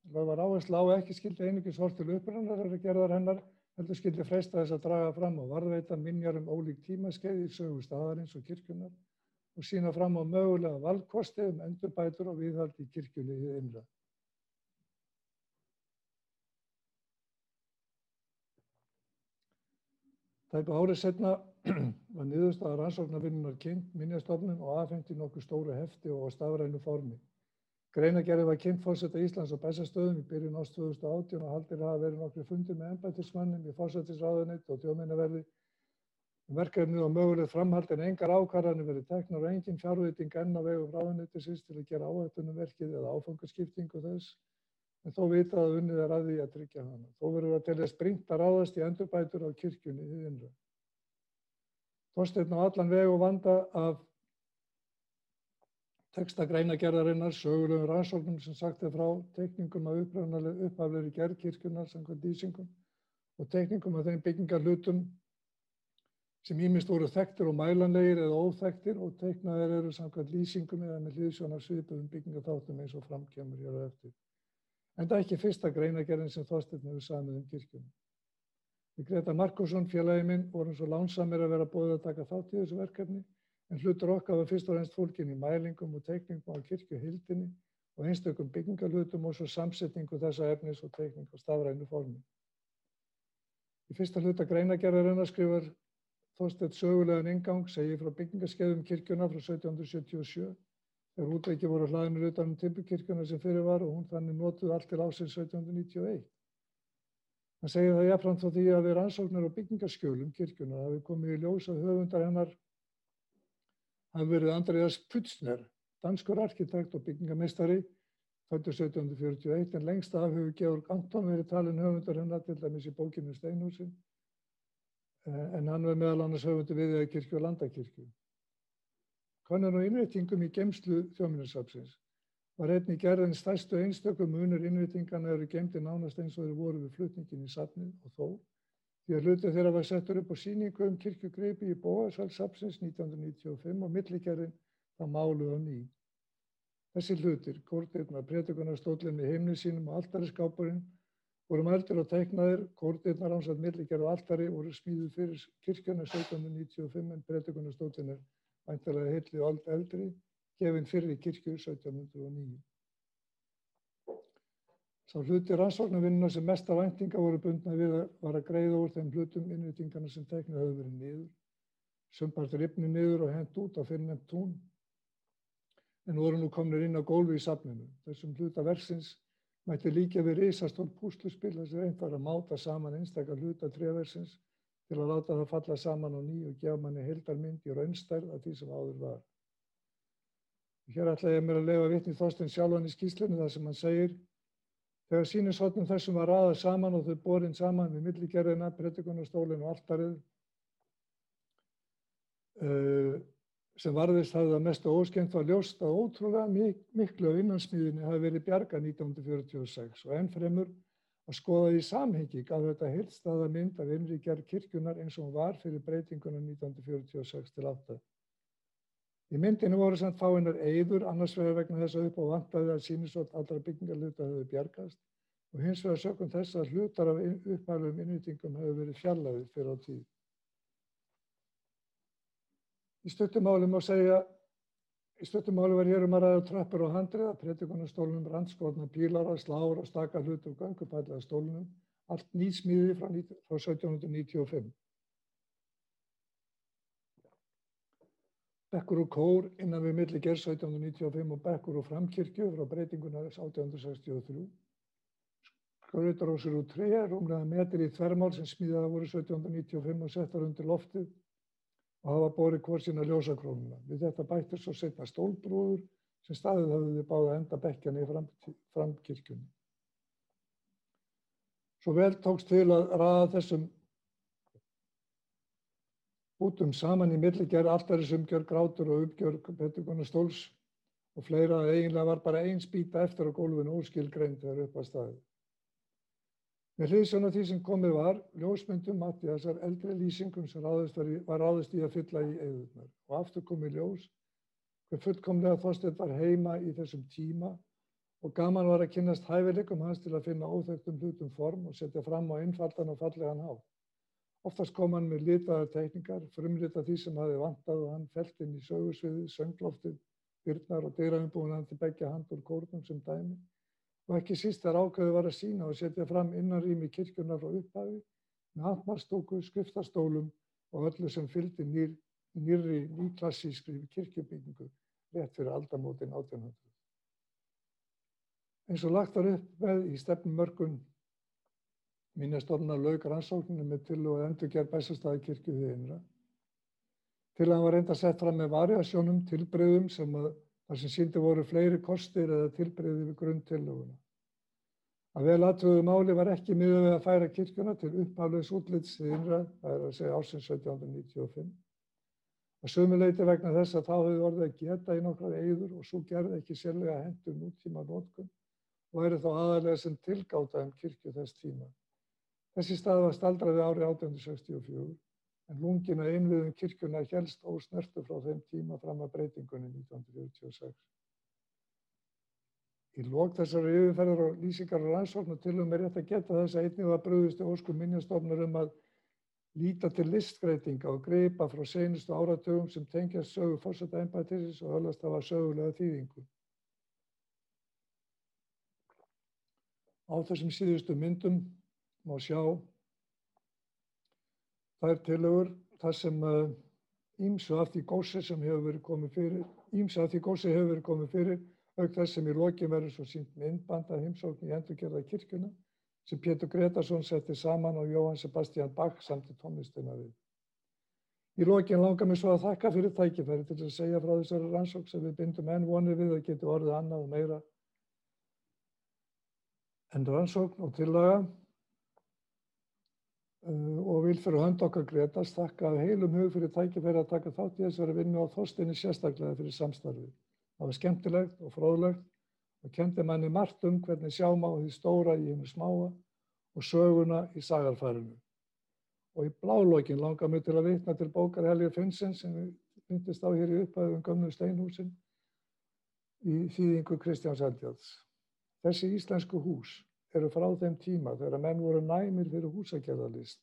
Það var áherslu á að ekki skyldi einungis horft til upprunalegrar gerðar hennar, heldur skyldi freista þess að draga fram og varðveita minjar ólík tímaskeið í sögu staðarins og kirkjunnar og sýna fram á mögulega valkosti endurbætur og viðhald í kirkjunni hið innra. Tæpu árið seinna var niðurstaða rannsóknarvinnunnar kynnt Minjastofnun og afhent í nokkuð stóru hefti og á stafrænu formi. Greinargerðin var kynnt forseta Íslands á Bessastöðum í byrjun árs 2018 og haldnir hafa verið nokkrir fundir með embættismönnum í forsætisráðuneyti og þjóðminjaverði verkefnið og mögulegt framhald en engar ákvarðanir verið teknar og engin fjárveiting enn á vegum ráðuneytisins til að gera áhættuverkið eða áfangaskiptingu þess, en þó vitað að unnið að því að tryggja hana. Þó verður að teljast brýnt að ráðast í endurbætur á kirkjunni hið innra. Þorsteinn á allan veg og vanda af texta greinargerðarinnar, sögulegum rannsóknum sem sagt frá, teikningum af upphaflegri gerð kirkjunnar samkvæmt lýsingum og teikningum af þeim byggingarhlutum sem ýmist voru þekktir og mælanlegir eða óþekktir og teiknaðir samkvæmt lýsingum eða með hliðsjón af svipuðum byggingarþáttum eins og framkemur hér á eftir. Enda ekki fyrsta greinargerðin sem Þorsteinn hefur samið kirkjunni. Við Grétar Markússon, félagi minn, vorum svo lánsamir að vera boðið að taka þátt í þessu verkefni, en hlutur okkar var fyrst og fremst fólginn í mælingum og teikningum á kirkjuhildinni og einstökum byggingarhlutum og svo samsetningu þessa efnis og teikning á stafrænu formi. Í fyrsta hluta greinargerðarinnar skrifar Þorsteinn sögulegan inngang, segir frá byggingarskeiðum kirkjunnar frá 1777, þegar útveiki voru hlaðinir utan timburkirkjuna sem fyrir var og hún þannig notuð allt til ársins 1791. Hann segir það jafnframt frá því að við rannsóknir og byggingarskjölum kirkjunnar hafi komið í ljós að höfundar hennar hafi verið Andreas Pützner, danskur arkitekt og byggingameistari, fæddur 1741, en lengst af hefur Georg Anton verið talinn höfundar hennar til dæmis í bókinu Steinhúsin, en hann var meðal annars höfundur Viðeyjarkirkju og Landakirkju. Könnun og innréttingum í geymslu Þjóðminjasafnsins var einnig gerðin stærstu einstöku munur innréttinganna eru geymdir nánast eins og þeir voru við flutninginn í safnið og þó, því að hluti þeirra var settur upp á sýningu kirkjugripi í Bóasvaldssafnsins 1995 og milligerðin þá máluð á ný. Þessi hlutir, kórdyrnar, predikunarstóllinn með himni sínum og altariskápurinn, voru mældir og teiknaðir, kórdyrnar ásamt milligerð og altari voru smíðuð fyrir kirkjuna 1795 en predikunarstóllinn væntanlega heilli og eldri, gefinn fyrr í kirkju 1709. Sá hluti rannsóknarvinnunnar sem mesta væntinga voru bundnar við var að greiða úr þeim hlutum innréttinganna sem teiknuð höfðu verið niður, sumpart rifnir niður og hent út á fyrrnefnt tún, en voru nú komnir inn á gólfi í safninu. Þessum hluta verksins mætti líka við risastór púsluspil þar sem reynt var að máta saman einstaka hluta tréversins til að láta það falla saman á ný og gefa manni heildarmynd í raunstærð af því sem áður var. Hér ætla ég mér að leyfa vitni Þorsteins sjálfan í skýrslunni þar sem hann segir: þegar sýnishornum þessum var raðað saman og þau borin saman við milligerðina, predikunarstólinn og altarið, sem varðist hafði að mestu óskemmt var ljóst að ótrúlega miklu af innansmíðinni hafi verið bjargað 1946 og enn fremur Að skoða í samhengi gaf þetta heildstæða mynd af innri gerð kirkjunnar eins og hún var fyrir breytinguna 1946-8. Í myndinni voru samt fáeinar eyður, annars vegar vegna þess að upp á vantaði að sýnishorn allra byggingarhluta höfðu bjargast og hins vegar sökum þess að hlutar af upphaflegum innréttingum höfðu verið fjarlægðir fyrr á tíð. Í stuttu máli má segja var hér að ræða tröppur og handriða, predikunarstólnum, randskorna pílara, slár og staka hluti og göngupalli að stólnum, allt nýsmíði frá 1795. Bekkur og kór innan við milligerð 1795 og bekkur og framkirkju frá breytinguna 1863. Skrautarásir úr tré, rúmlega metri í þvermál sem smíðaðar voru 1795 og settar undir loftið og hafa borið hvor sína ljósakrónuna. Við þetta bættist svo seinna stólbrúður sem staðið hafði við báða enda bekkjana í framkirkjunni. Svo vel tókst til að raða þessum bútum saman í milligerð, altarisumgjörð, grátur og uppgjörð predikunastóls og fleira að eiginlega var bara ein spýta eftir á gólfinu óskilgreind þegar upp var staðið. Með hliðsjón af því sem komið var, ljósmyndum Matthíasar eldri lýsingum sem var ráðist í að fylla í eyðurnar og aftur komið ljós hver fullkomlega Þorsteinn var heima í þessum tíma og gaman var að kynnast hæfileikum hans til að finna óþekktum hlutum form og setja fram á einfaldan og fallegan hátt. Oftast kom hann með litaðar teikningar, frumritað því sem hafði vantað og hann fellt inn í sögusviðið, söngloftið, dyrnar og dyraumbúnaðan til beggja hand úr kórnum sem dæmi. Og ekki síst þegar ákveðið var að sýna og setja fram innanrými kirkjunnar frá upphafi með handmarksdúku, skriftastólum og öllu sem fylgdi nýrri nýklassískri kirkjubyggingu rétt fyrir aldamótin 1800. Eins og lagt var upp með í stefnumörkun Minjastofnunar lauk rannsókninni með tillögu að endurgerð Bessastaðakirkju hið innra. Tillagan var reyndar sett fram með variasjónum, tilbrigðum þar sem sýndir voru fleiri kostir eða tilbrigði við grunntillöguna. Að vel athuguðu máli var ekki miðað við að færa kirkjuna til upphaflegs útlits hið innra, það er að segja ársins 1795. Að sumu leyti vegna þess að þá hefði orðið að geta í nokkrar eyður og svo gerði ekki sérlega hentur nútíma notkun og væri þá aðallega sem tilgáta kirkju þess tíma. Þessi stað var staldrað við árið 1864 en lungin að innviðum kirkjuna hélst ósnertur frá þeim tíma fram að breytingunni 1946. Í lok þessari yfirferðar og lýsingar og rannsóknartillögum er rétt að geta þess að einnig var brugðist í óskum Minjastofnunar að líta til listbreytinga og gripa frá seinustu áratugum sem tengjast sögu forsetaembættisins og öðlast hafa sögulega þýðingu. Á þessum síðustu myndum má sjá þær tillögur þar sem ýmsu af því gósi hefur verið komið fyrir, auk þess sem í lokin verður svo sýnt myndband af heimsókn í endurgerða kirkjuna sem Pétur Gretarsson setti saman og Jóhann Sebastian Bach samdi tónlistina við. Í lokin langar mig svo að þakka fyrir tækifæri til að segja frá þessari rannsókn sem við bindum enn vonir við að geti orðið annað og meira en rannsókn og tillaga. Og vil fyrir hönd okkar Gretars þakka af heilum hug fyrir tækifæri að taka þátt í þessari vinnu og Þorsteini sérstaklega fyrir samstarfið. Það var skemmtilegt og fróðlegt og kenndi manni margt hvernig sjá má hið stóra í hinu smáa og söguna í sagarfærinu. Og í blálokin langar mig til að vitna til bókar Helga Finnsens sem við myndist á hér í upphafi gömlu steinhúsin í þýðingu Kristjáns Eldjárns. Þessi íslensku hús eru frá þeim tíma þegar menn voru næmir fyrir húsagerðarlist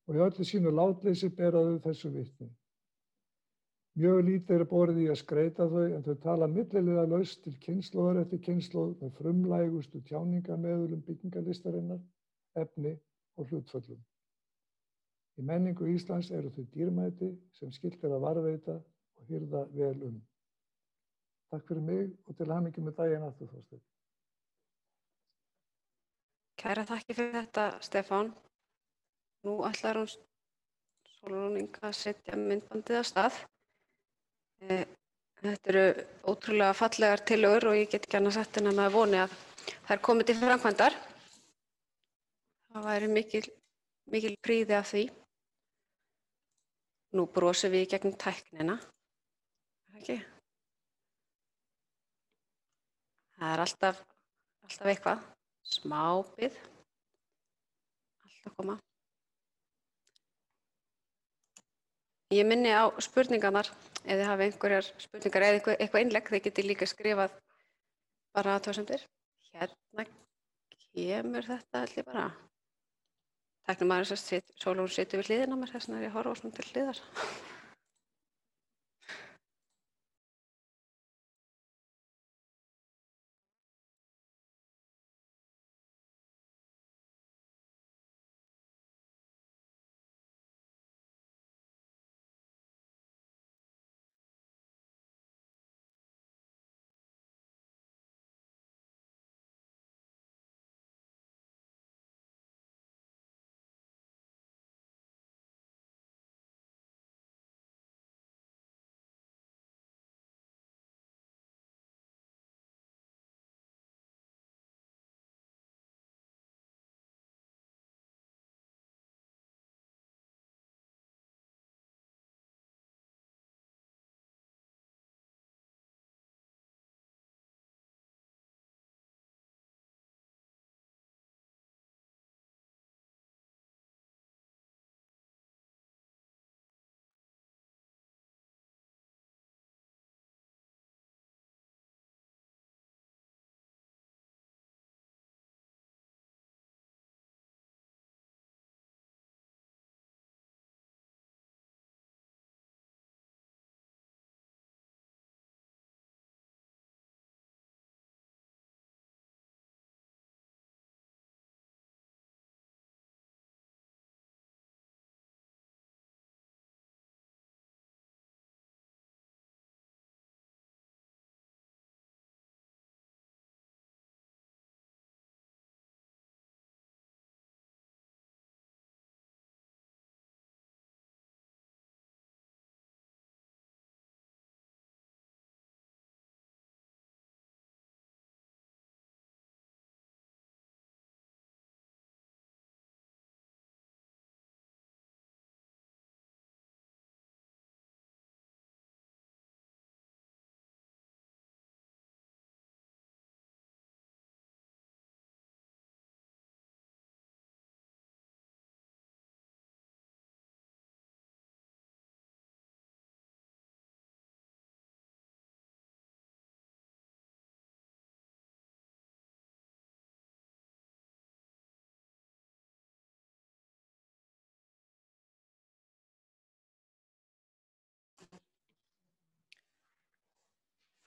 og í öllu sínu látleysi bera þau þessu vitni. Mjög lítið er borið í að skreita þau en þau tala milliliðalaust til kynslóðar eftir kynslóð með frumlægustu tjáningarmeðulum byggingarlistarinnar, efni og hlutföllum. Í menningu Íslands eru þau dýrmæti sem skylt er að varðveita og hirða vel Takk fyrir mig og til hamingju með daginn aftur, Þorsteinn. Kæra þakki fyrir þetta, Stefán. Nú ætlar hún Sólrún Inga að setja myndbandið af stað. Þetta eru ótrúlega fallegar tillögur og ég get ekki annað sagt en að maður voni að þær komi til framkvæmdar. Það væri mikil prýði af því. Nú brosum við í gegnum tæknina. Ekki? Það er alltaf eitthvað. Smá bið. að koma. Ég minni á spurningarnar, ef þið hafi einhverjar spurningar eða eitthvað innlegg, þið getið líka skrifað bara athugasemdir. Hérna kemur þetta allir bara. Tæknimaðurinn Sólrún situr við hliðina á mér, þess vegna er ég að horfa svona til hliðar.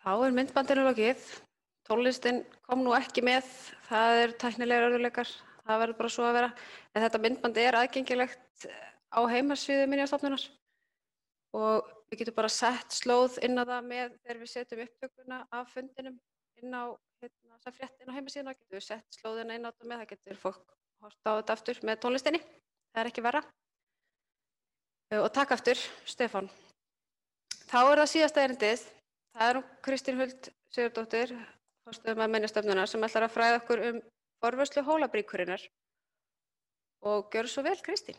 Þá er myndbandinu lokið. Tónlistin kom nú ekki með, það eru tæknilegir örðugleikar, það verður bara svo að vera. En þetta myndband er aðgengilegt á heimasíðu Minjastofnunar og við getum bara sett slóð inn á það með þegar við setjum upptökuna af fundinum inn á þessa frétt inn á heimasíðuna, getum við sett slóðina inn á þetta með, það getur fólk hort á þetta aftur með tónlistinni, það er ekki verra. Og takk aftur, Stefán. Þá er það síðasta erindið. Það er Kristín Huld Sigurðardóttir, forstöðumaður Minjastofnunar, sem ætlar að fræða okkur forvörslu Hólabríkurinnar. Og gjörðu svo vel, Kristín.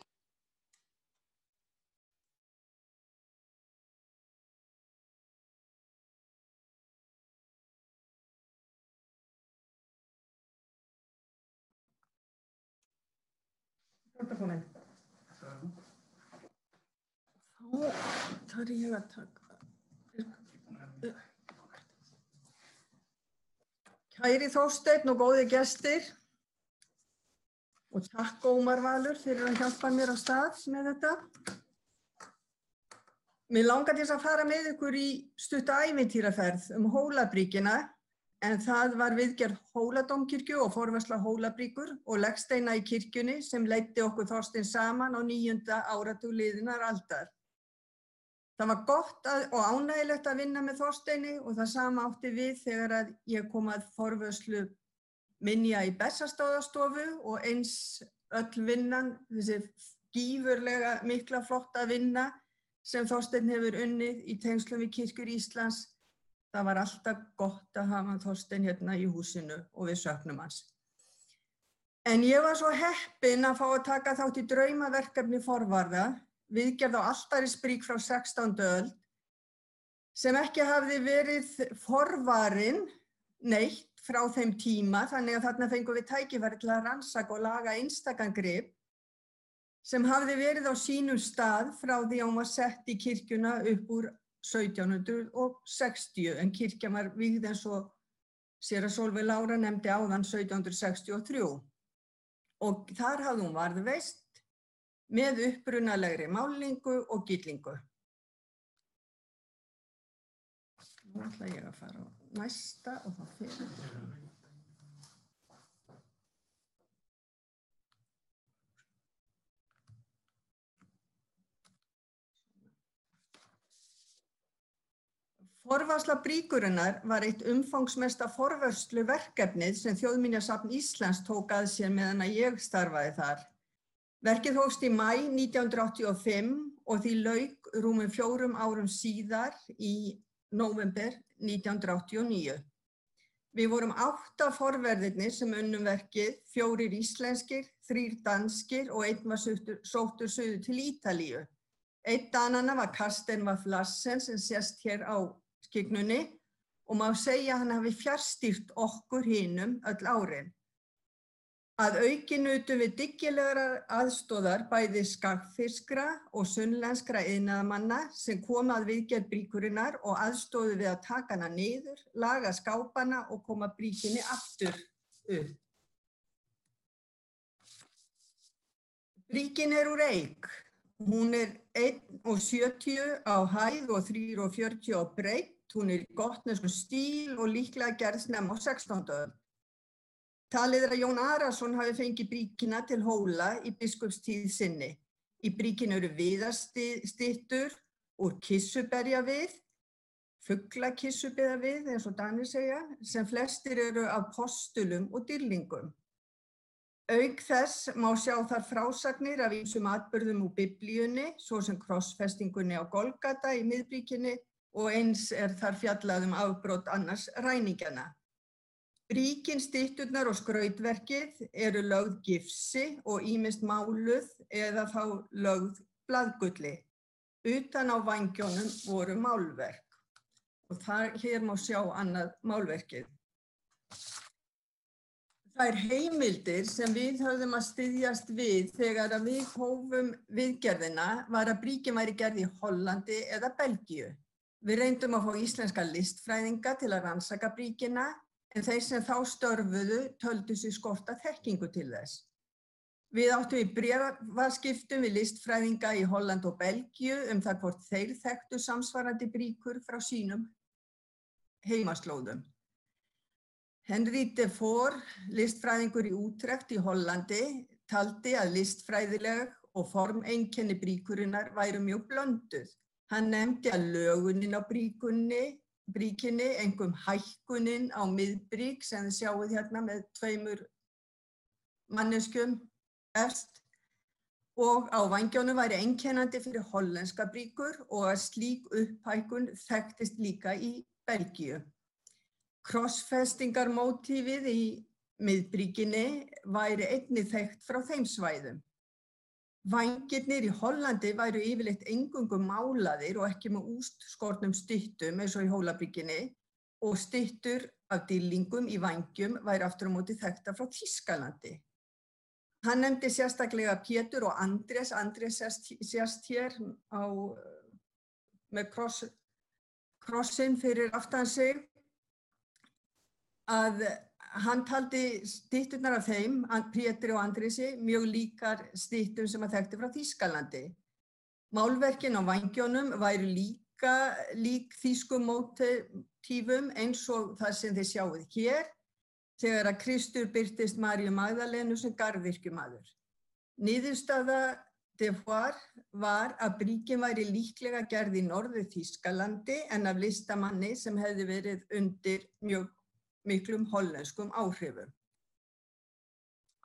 Þá þarf ég að taka. Kæri Þorsteinn og góði gestir og takk Ómar Valur fyrir að hjálpa mér á stað með þetta. Mér langar til að fara með ykkur í stutta ævintýraferð Hólabríkina en það var viðgerð Hóladómkirkju og forvörsla Hólabríkur og legsteina í kirkjunni sem leiddi okkur Þorsteinn saman á 9. áratug liðinnar aldar. Það var gott og ánægilegt að vinna með Þorsteini og það sama átti við þegar að ég kom að forvörslu minja í Bessastaðastofu og eins öll vinnan, þessi gífurlega mikla flotta vinna sem Þorsteinn hefur unnið í tengslum við Kirkjur Íslands. Það var alltaf gott að hafa Þorsteinn hérna í húsinu og við söknum hans. En ég var svo heppin að fá að taka þátt í draumaverkefni forvarða, viðgerð á Altarisbrík frá 16. öld, sem ekki hafði verið forvarin neitt frá þeim tíma, þannig að þarna fengum við tækifæri til að rannsaka og laga einstakan grip sem hafði verið á sínum stað frá því að hún var sett í kirkjuna upp úr 1760 en kirkjan var vígð eins og séra Sólveig Lára nefndi áðan 1763 og þar hafði hún varðveist með upprunalegri málingu og gyllingu. Nú ætla ég að fara á næsta og þá fyrir. Forvarsla bríkurinnar var eitt umfangsmesta forvörsluverkefnið sem Þjóðminjasafn Íslands tók að sér meðan að ég starfaði þar. Verkið hófst í maí 1985 og því lauk rúmum 4 árum síðar í nóvember 1989. Við vorum 8 forverðirnir sem unnum verkið, 4 íslenskir, 3 danskir og 1 var sóttur suður til Ítalíu. Einn dananna var Karsten Vaff Larsen sem sést hér á skyggnunni og má segja að hann hafi fjarstýrt okkur hinum öll árin. Að auki nutum við dyggilegrar aðstoðar bæði skagfirskra og sunnlenskra iðnaðarmanna sem koma að viðgerð bríkurinnar og aðstóðu við að taka hana niður, laga skápana og koma bríkinni aftur upp. Bríkin úr eik. Hún 1,70 á hæð og 3,40 á breidd. Hún í gotneskum stíl og líklega gerð snemma á 16. öld. Talið að Jón Arason hafi fengið bríkina til Hóla í biskupstíð sinni. Í bríkinu eru viðarstyttur úr kissuberjavið, fuglakissuberjavið eins og Danir segja, sem flestir eru af postulum og dýrlingum. Auk þess má sjá þar frásagnir af ýmsum atburðum úr Biblíunni, svo sem krossfestingunni á Golgata í miðbríkinni og eins þar fjallað afbrot annars ræningjanna. Bríkin, stytturnar og skrautverkið eru lögð gifsi og ýmist máluð eða þá lögð blaðgulli. Utan á vængjónum voru málverk og hér má sjá annað málverkið. Þær heimildir sem við höfðum að styðjast við þegar við hófum viðgerðina var að bríkin væri gerð í Hollandi eða Belgíu. Við reyndum að fá íslenska listfræðinga til að rannsaka bríkina en þeir sem þá störfuðu töldu sig skorta þekkingu til þess. Við áttum í bréfaskiptum við listfræðinga í Holland og Belgíu það hvort þeir þekktu samsvarandi bríkur frá sínum heimaslóðum. Henry de Voor, listfræðingur í Utrecht í Hollandi, taldi að listfræðileg og formeinkenni bríkurinnar væru mjög blönduð. Hann nefndi að lögunin á bríkinni, einkum hækkunin á miðbrík sem þið sjáið hérna með 2 manneskjum efst og á vængjónum væri einkennandi fyrir hollenska bríkur og að slík upphækkun þekktist líka í Belgíu. Krossfestingarmótífið í miðbríkinni væri einnig þekkt frá þeim svæðum. Vængirnir í Hollandi væru yfirleitt eingöngu málaðir og ekki með ústskornum styttum eins og í Hólabríkinni og styttur af dýrlingum í vængjum væri aftur á móti þekktar frá Þýskalandi. Hann nefndi sérstaklega Pétur og Andrés. Andrés sést hér með krossinn fyrir aftan sig að hann taldi stytturnar af þeim, Pétri og Andrési, mjög líkar styttum sem að þekkti frá Þýskalandi. Málverkin á vængjónum væru lík þýskum mótífum eins og það sem þið sjáið hér, þegar að Kristur birtist Maríu Magdalenu sem garðyrkjumaður. Niðurstaða de Voor var að bríkin væri líklega gerð í Norður Þýskalandi en af listamanni sem hefði verið undir mjög miklum hollenskum áhrifum.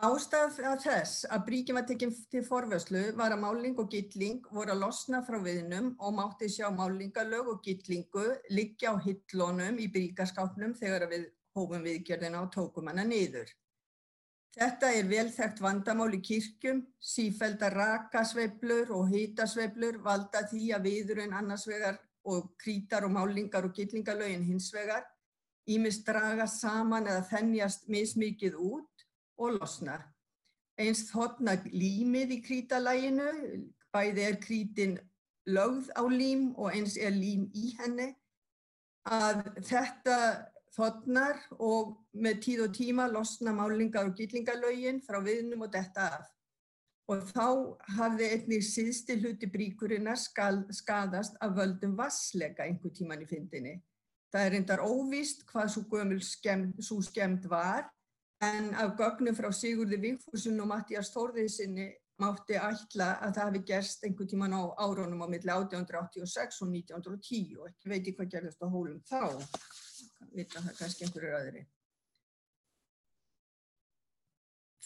Ástæða þess að bríkin var tekin til forvörslu var að máling og gylling voru að losna frá viðnum og mátti sjá málingalög og gyllingu liggja á hillunum í bríkaskápnum þegar við hófum viðgerðina og tókum hana niður. Þetta vel þekkt vandamál í kirkjum, sífelldar rakasveiflur og hitasveiflur valda því að viðurinn annars vegar og krítar og málingar og gyllingalögin hins vegar ýmist dragast saman eða þenjast mismikið út og losna. eins þorna límið í krítalaginu, bæði krítin lögð á lím og eins lím í henni, að þetta þornar og með tíð og tíma losna málingar og gyllingalögin frá viðnum og detta af. Og þá hafði einnig syðsti hluti bríkurinnar skaðast af völdum vatnsleka einhvern tímann í fyndinni. Það reyndar óvíst hvað sú skemmd var, en af gögnum frá Sigurði Vigfússon og Matthías Þórðarsyni mátti ætla að það hafi gerst einhvern tímann á árunum á milli 1886 og 1910 og ekki veit ég hvað gerðist á Hólum þá, vita það kannski einhverjir aðrir.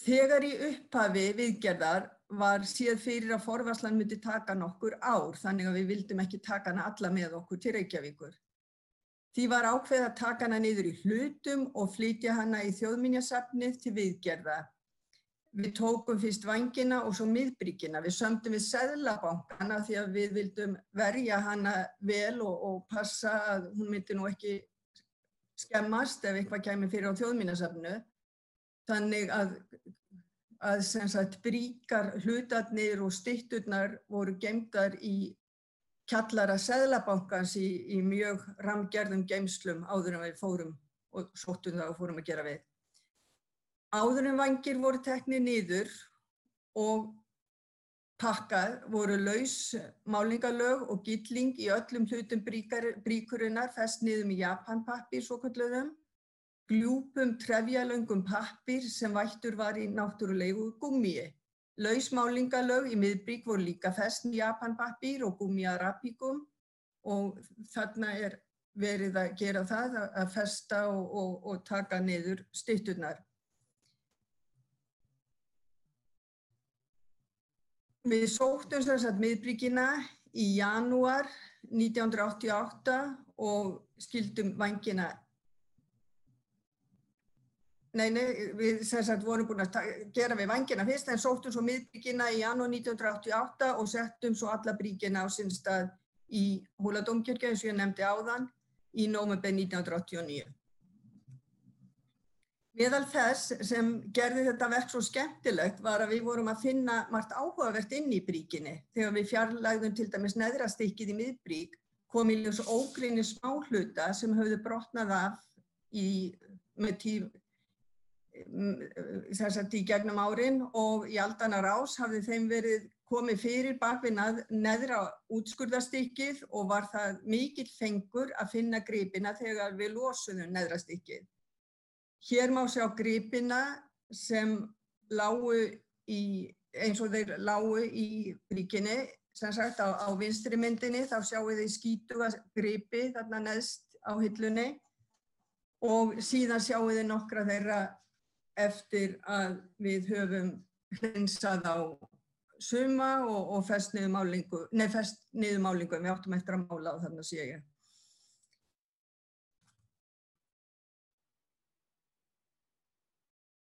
Þegar í upphafi viðgerðar var séð fyrir að forvarslan myndi taka nokkur ár, þannig að við vildum ekki taka hana alla með okkur til Reykjavíkur. Því var ákveðið að taka hana niður í hlutum og flytja hana í Þjóðminjasafnið til viðgerða. Við tókum fyrst vængina og svo miðbríkina. Við sömdum við seðlabankana því að við vildum verja hana vel og passa að hún myndi nú ekki skemmast ef eitthvað kæmi fyrir á Þjóðminjasafninu. Þannig að sem sagt bríkar, hlutarnir og stytturnar voru geymdar í kjallara seðlabankans í mjög rammgerðum geymslum áður en við fórum og sóttum það og fórum að gera við. Áður en vængir voru teknir niður og pakkað voru laus málingalög og gylling í öllum hlutum bríkurinnar fest niður með japanpappír svokölluðum, gljúpum trefjalöngum pappír sem vættur var í náttúrulegu gúmmíi. Laus málingalög í miðbrík voru líka fest með japanpappír og gúmmí arabíkum og þarna verið að gera það að festa og taka niður stytturnar. Við sóttum sem sagt miðbríkina í janúar 1988 og skildum vængina. Við sem sagt vorum búin að gera við vængina fyrst en sóttum svo miðbríkina í janúar 1988 og settum svo alla bríkina á sinn stað í Hóladómkirkju eins og ég nefndi áðan í nóvember 1989. Meðal þess sem gerði þetta verk svo skemmtilegt var að við vorum að finna margt áhugavert inn í bríkinni. Þegar við fjarlægðum til dæmis neðra stykkið í miðbrík kom í ljós ógrynni smáhluta sem höfðu brotnað af í gegnum árin og í aldanna rás hafði þeim verið komið fyrir bak við neðra útskurðarstykkið og var það mikill fengur að finna gripina þegar við losuðum neðra stykkið. Hér má sjá gripina sem lágu eins og þeir lágu í bríkinni, sem sagt á vinstri myndinni, þá sjáum við skítuga gripi þarna neðst á hillunni og síðan sjáum við nokkra þeirra eftir að við höfum hreinsað á suma og fest niður málingu, við áttum eftir að mála og þarna sé ég.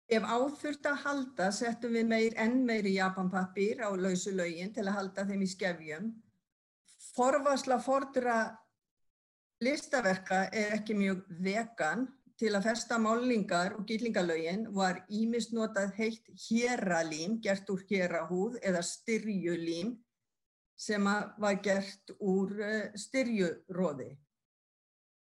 Ef á þurfti að halda settum við enn meiri japanpappír á lausu lögin til að halda þeim í skefjum. Forvarsla fornra listaverka ekki mjög vegan. Til að festa málingar og gyllingalögin var ýmist notað heitt héralím, gert úr hérahúð eða styrjulím sem var gert úr styrjuroði.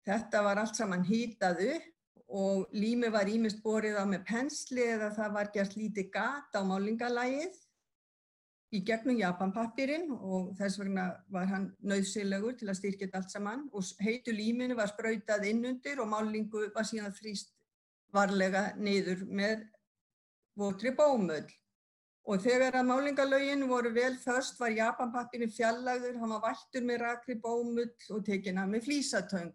Þetta var allt saman hitað upp og límið var ýmist borið á með pensli eða það var gert lítið gat á málingalagið í gegnum japanpappírinn og þess vegna var hann nauðsynlegur til að styrkja þetta allt saman og heitu líminu var sprautað innundir og málingu var síðan þrýst varlega niður með votri bómull. Og þegar að málingalögin voru vel föst var japanpappírinn fjarlægður, hann var vættur með rakri bómull og tekinn af með flísatöng.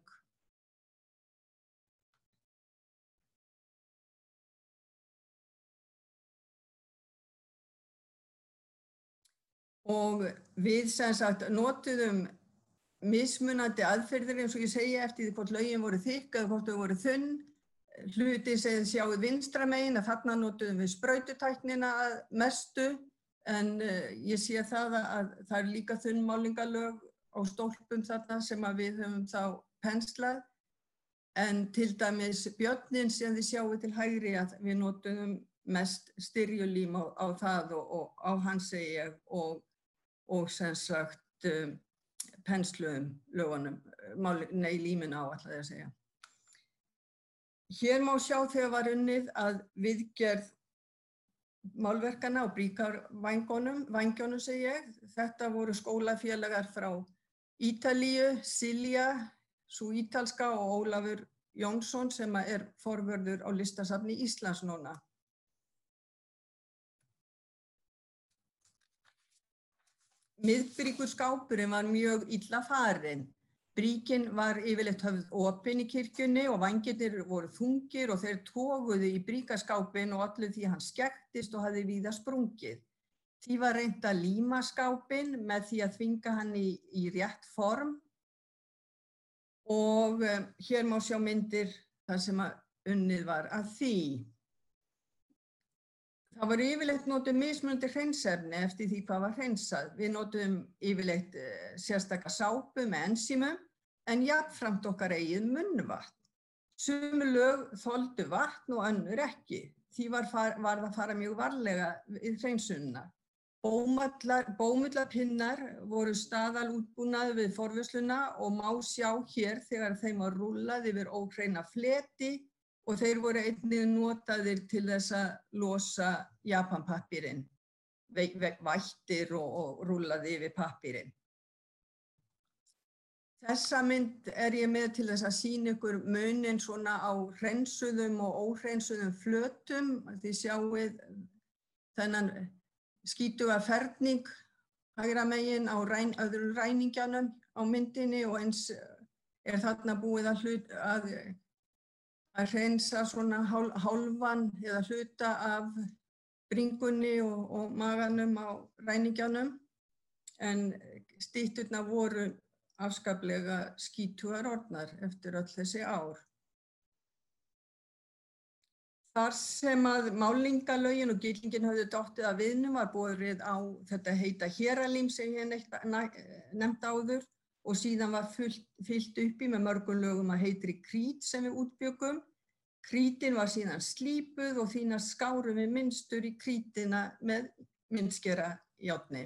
Og við sem sagt notuðum mismunandi aðferðir eins og ég segi eftir því hvort lögin voru þykk eða hvort þau voru þunn. Hluti sem þið sjáið vinstra megin að þarna notuðum við spraututæknina að mestu en ég sé það að það er líka þunn málingalög á stólpum þarna sem að við höfum þá penslað. En til dæmis björnin sem þið sjáið til hægri að við notuðum mest styrjulím á það og á hann segi ég og sem sagt pensluðum lögunum, líminu á ætlaði að segja. Hér má sjá þegar var unnið að viðgerð málverkana á bríkarvængjunum segi ég. Þetta voru skólafélagar frá Ítalíu, Silja, sú ítalska og Ólafur Jónsson sem er forvörður á listasafni Íslands núna. Miðbríkurskápurinn var mjög illa farinn. Bríkin var yfirleitt höfð opin í kirkjunni og vængirnir voru þungir og þeir toguðu í bríkaskápinn og ollu því hann skekktist og hafði víða sprungið. Því var reynt að líma skápinn með því að þvinga hann í rétt form og hér má sjá myndir þar sem að unnið var að því. Það var yfirleitt notuð mismunandi hreinsefni eftir því hvað var hreinsað. Við notuðum yfirleitt sérstaka sápu með ensímum en jafnframt okkar eigið munnvatn. Sum lög þoldu vatn og önnur ekki. Því var það að fara mjög varlega við hreinsunina. Bómullarpinnar voru staðalútbúnaður við forvörsluna og má sjá hér þegar þeim var rúllað yfir óhreina fleti og þeir voru einnig notaðir til þess að losa japanpappírinn, vættir og rúllaði yfir pappírinn. Þessa mynd ég með til þess að sýna ykkur muninn svona á hreinsuðum og óhreinsuðum flötum. Þið sjáið þennan skítuga ferning hægra megin á öðrum ræningjanum á myndinni og eins þarna búið að hreinsa svona hálfan eða hluta af bringunni og maganum á ræningjanum en stytturnar voru afskaplega skítugar orðnar eftir öll þessi ár. Þar sem að málingalögin og gillingin höfðu dottið af viðnum var borið á þetta heita héralím sem ég nefnt áður og síðan var fyllt uppi með mörgum lögum að heitri krít sem við útbjögum. Krítin var síðan slípuð og þína skárum við mynstur í krítina með myndskera-járni.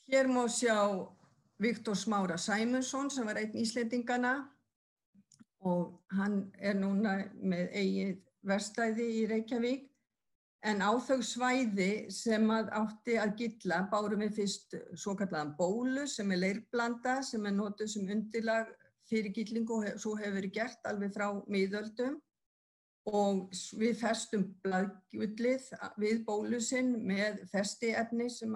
Hér má sjá Viktor Smára Sæmundsson sem var einn Íslendinganna og hann núna með eigið verkstæði í Reykjavík en á þau svæði sem átti að gylla bárum við fyrst svokallaðan bólu sem leirblanda sem notuð sem undirlag fyrir gyllingu og svo hefur verið gert alveg frá miðöldum og við festum blaðgullið við bólusinn með festiefni sem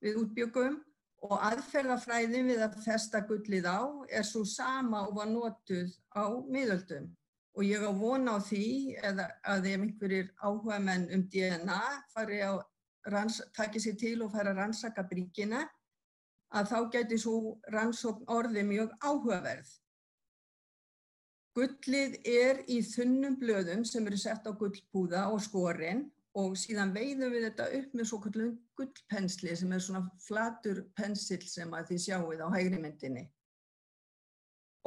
við útbjögum og aðferðafræðin við að festa gullið á svo sama og var notuð á miðöldum. Og ég á von á því að ef einhverjir áhugamenn DNA taki sig til og fara að rannsaka bríkina, að þá gæti svo rannsókn orðið mjög áhugaverð. Gullið í þunnum blöðum sem eru sett á gullpúða og skorin og síðan veiðum við þetta upp með svokölluðum gullpensli sem svona flatur pensill sem þið sjáið á hægri myndinni.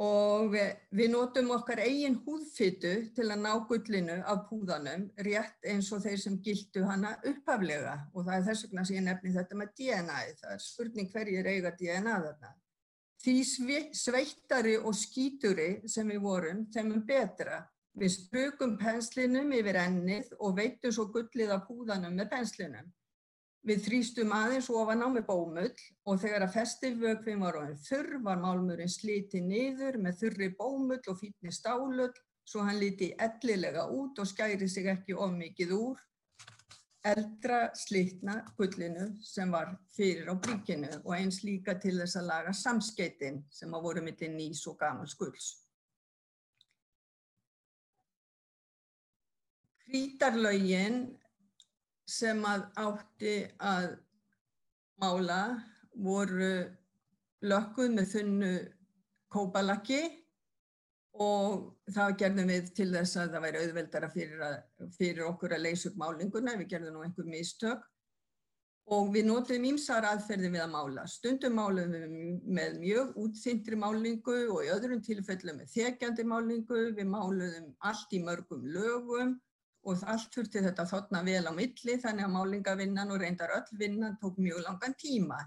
Og við notum okkar eigin húðfitu til að ná gullinu af púðanum rétt eins og þeir sem giltu hana upphaflega og það þess vegna sem ég nefni þetta með DNA-ið. Það spurning hverjir eiga DNA þarna. Því sveittari og skíturi sem við vorum, þeim betra. Við strukum penslinum yfir ennið og veittum svo gullið af púðanum með penslinum. Við þrýstum aðeins ofan á með bómull og þegar að festivökvinn var orðinn þurr var málmurinn slitinn niður með þurri bómull og fínni stálull svo hann liti ellilega út og skæri sig ekki of mikið úr eldra slitna gullinu sem var fyrir á bríkinu og eins líka til þess að laga samskeytin sem voru milli nýs og gamals gulls. Krítarlögin sem átti að mála voru lökkuð með þunnu kópalakki og það gerðum við til þess að það væri auðveldara fyrir okkur að leysa upp málinguna, við gerðum nú einhver mistök. og við notuðum ýmsar aðferðir við að mála. Stundum máluðum við með mjög útþyntri málingu og í öðrum tilfellum með þekjandi málingu. Við máluðum allt í mörgum lögum og allt þurfti þetta þorna vel á milli, þannig að málingavinnan og reyndar öll vinnan tók mjög langan tíma.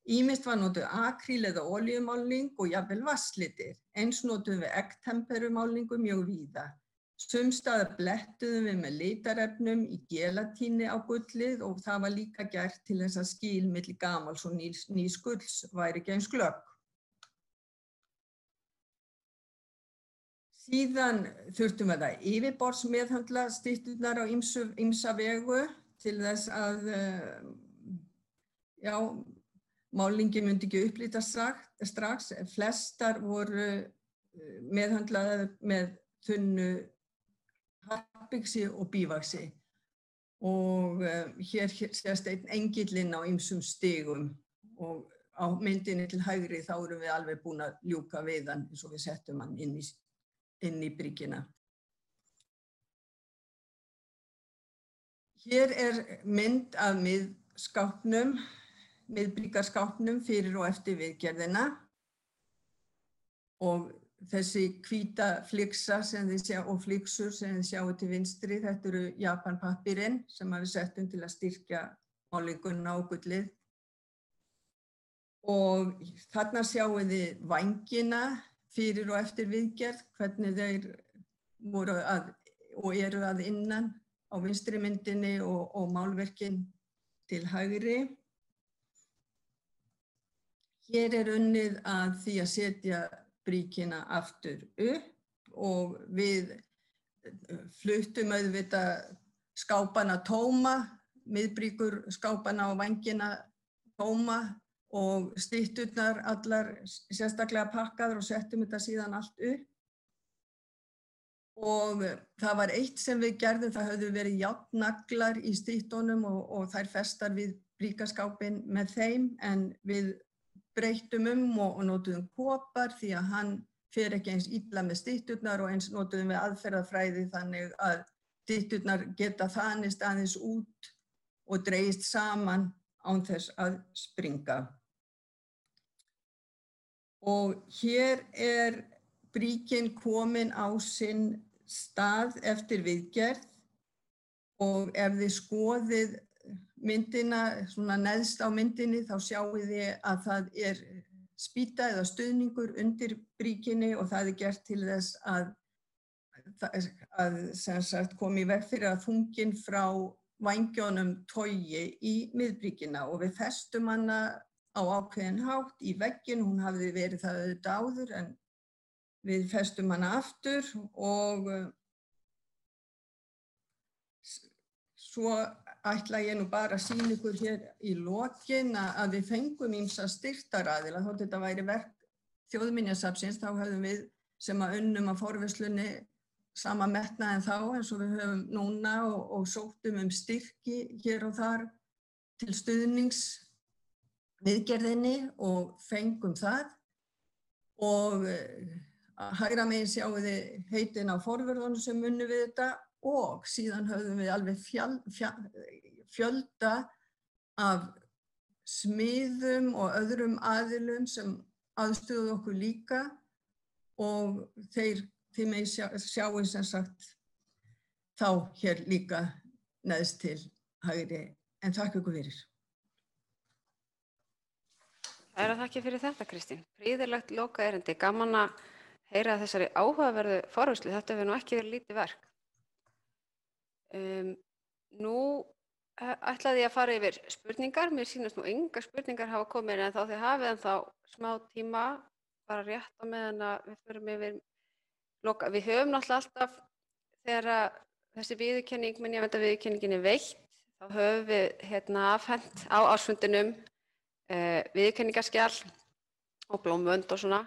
Ýmist var notuð akríl eða olíumáling og jafnvel vatnslitir. Eins notuðum við eggtemperumálingu mjög víða. Sums staðar blettuðum við með litarefnum í gelatíni á gullið og það var líka gert til þess að skil milli gamals og nýs gulls væri ekki eins glögg. Síðan þurftum við að yfirborðsmeðhöndla stytturnar á ýmsa vegu til þess að málingin myndi ekki upplýta strax. Flestar voru meðhöndlaðar með þunnu harpixi og bívaxi og hér sést einn engillinn á ýmsum stigum og á myndinni til hægri þá erum við alveg búin að ljúka við hann eins og við settum hann inn í bríkina. Hér mynd af miðbríkarskápnum fyrir og eftir viðgerðina og þessi hvíta fliksa og fliksur sem þið sjáu til vinstri, þetta eru japanpappírinn sem við settum til að styrkja málinguna á gullið. Og þarna sjáu þið vængina fyrir og eftir viðgerð, hvernig þeir voru og eru að innan á vinstri myndinni og málverkin til hægri. Hér unnið að því að setja bríkina aftur upp og við fluttum auðvitað skápana tóma, miðbríkur skápana og vængina tóma og stytturnar allar sérstaklega pakkaðar og settum þetta síðan allt upp. Og það var eitt sem við gerðum, það höfðu verið járnnaglar í styttunum og þær festar við bríkaskápinn með þeim en við breyttum og notuðum kopar því að hann fer ekki eins illa með stytturnar og eins notuðum við aðferðafræði þannig að stytturnar geta þanist aðeins út og dregist saman án þess að springa. Og hér bríkin komin á sinn stað eftir viðgerð og ef þið skoðið myndina, svona neðst á myndinni, þá sjáið þið að það spýta eða stuðningur undir bríkinni og það gert til þess að sem sagt komi í veg fyrir að þunginn frá vængjónum togi í miðbríkina og við festum hana á ákveðinn hátt í vegginn, hún hafði verið það auðvitað áður en við festum hana aftur og svo ætla ég nú bara að sýna ykkur hér í lokin að við fengum ýmsa styrktaraðila. Þótt þetta væri verk Þjóðminjasafnsins, þá höfðum við sem að unnum að forvörslunni sama metnaði en þá eins og við höfum núna og sóttum styrki hér og þar til stuðnings viðgerðinni og fengum það. Og hægra megin sjáum þið heitin á forvörðunum sem unnu við þetta. Og síðan höfðum við alveg fjölda af smiðum og öðrum aðilum sem aðstoðuðu okkur líka og þið sjáu sem sagt þá hér líka neðst til hægri. En takk ykkur fyrir. Kærar þakkir fyrir þetta, Kristín. Prýðilegt lokaerindi. Gaman að heyra þessari áhugaverðu forvörslu. Þetta hefur nú ekki verið lítið verk. Nú ætlaði ég að fara yfir spurningar. Mér sýnast nú engar spurningar hafa komið en þá þið hafið ennþá smá tíma bara rétt á meðan að við förum yfir loka. Við höfum náttúrulega alltaf þegar þessi viðurkenning, minjaverndar-viðurkenningin veitt, þá höfum við afhent á ársfundinum viðurkenningarskjal og blómvönd og svona.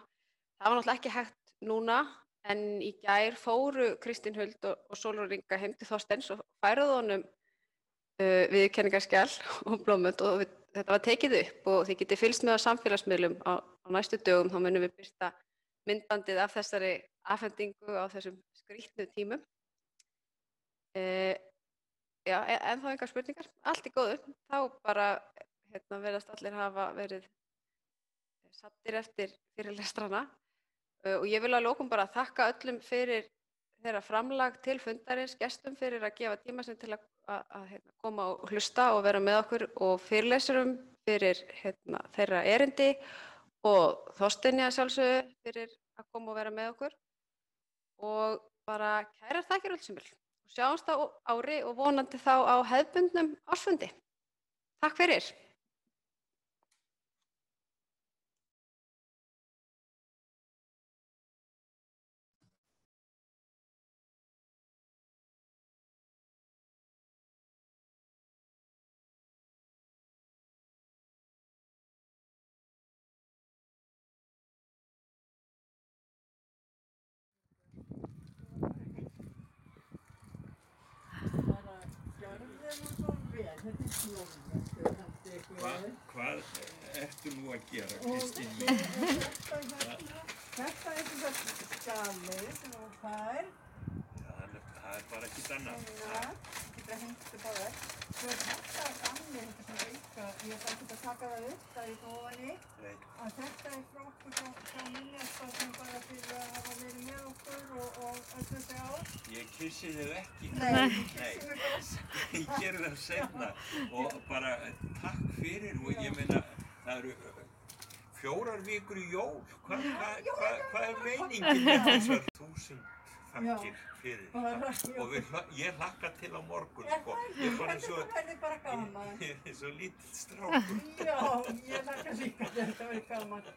Það var náttúrulega ekki hægt núna. En í gær fóru Kristín Huld og Sólrún Inga heim til Þorsteins og færuðu honum viðurkenningarskjal og blómvönd og þetta var tekið upp og þið getið fylgst með á samfélagsmiðlum á næstu dögum. Þá munum við birta myndbandið af þessari afhendingu á þessum skrýtnu tímum. Já, en þá engar spurningar. Allt í góðu. Þá bara verðast allir hafa verið saddir eftir fyrirlestrana. Og ég vil að lokum bara þakka öllum fyrir þeirra framlag til fundarins, gestum fyrir að gefa tíma sinn til að koma og hlusta og vera með okkur og fyrirlesurum fyrir þeirra erindi og Þorsteini að sjálfsögðu fyrir að koma og vera með okkur. Og bara kærar þakkir öll sem vil. Sjáumst á ári og vonandi þá á hefðbundnum ársfundi. Takk fyrir. Hvað ertu nú að gera, Kristín mín? Þetta er skjalið sem þú fær. Það bara ekkert annað. Þetta hengstu bara. Svo þetta gamli, þetta sem auka, ég ætla ekki að taka það upp, það er ofan í. Að þetta er frá okkur frá Minjastofnun bara fyrir að hafa verið með okkur og öll þessi ár. Ég kyssi þig ekki. Nei. Ég geri það seinna og bara takk fyrir og ég meina það eru 4 vikur í jól. Hvað er meiningin með þessar 1000 þakkir fyrir það? Og ég hlakka til á morgun sko. Ég verður bara gaman. Ég er svo lítill strákur. Já, ég hlakka líka til þetta verður gaman.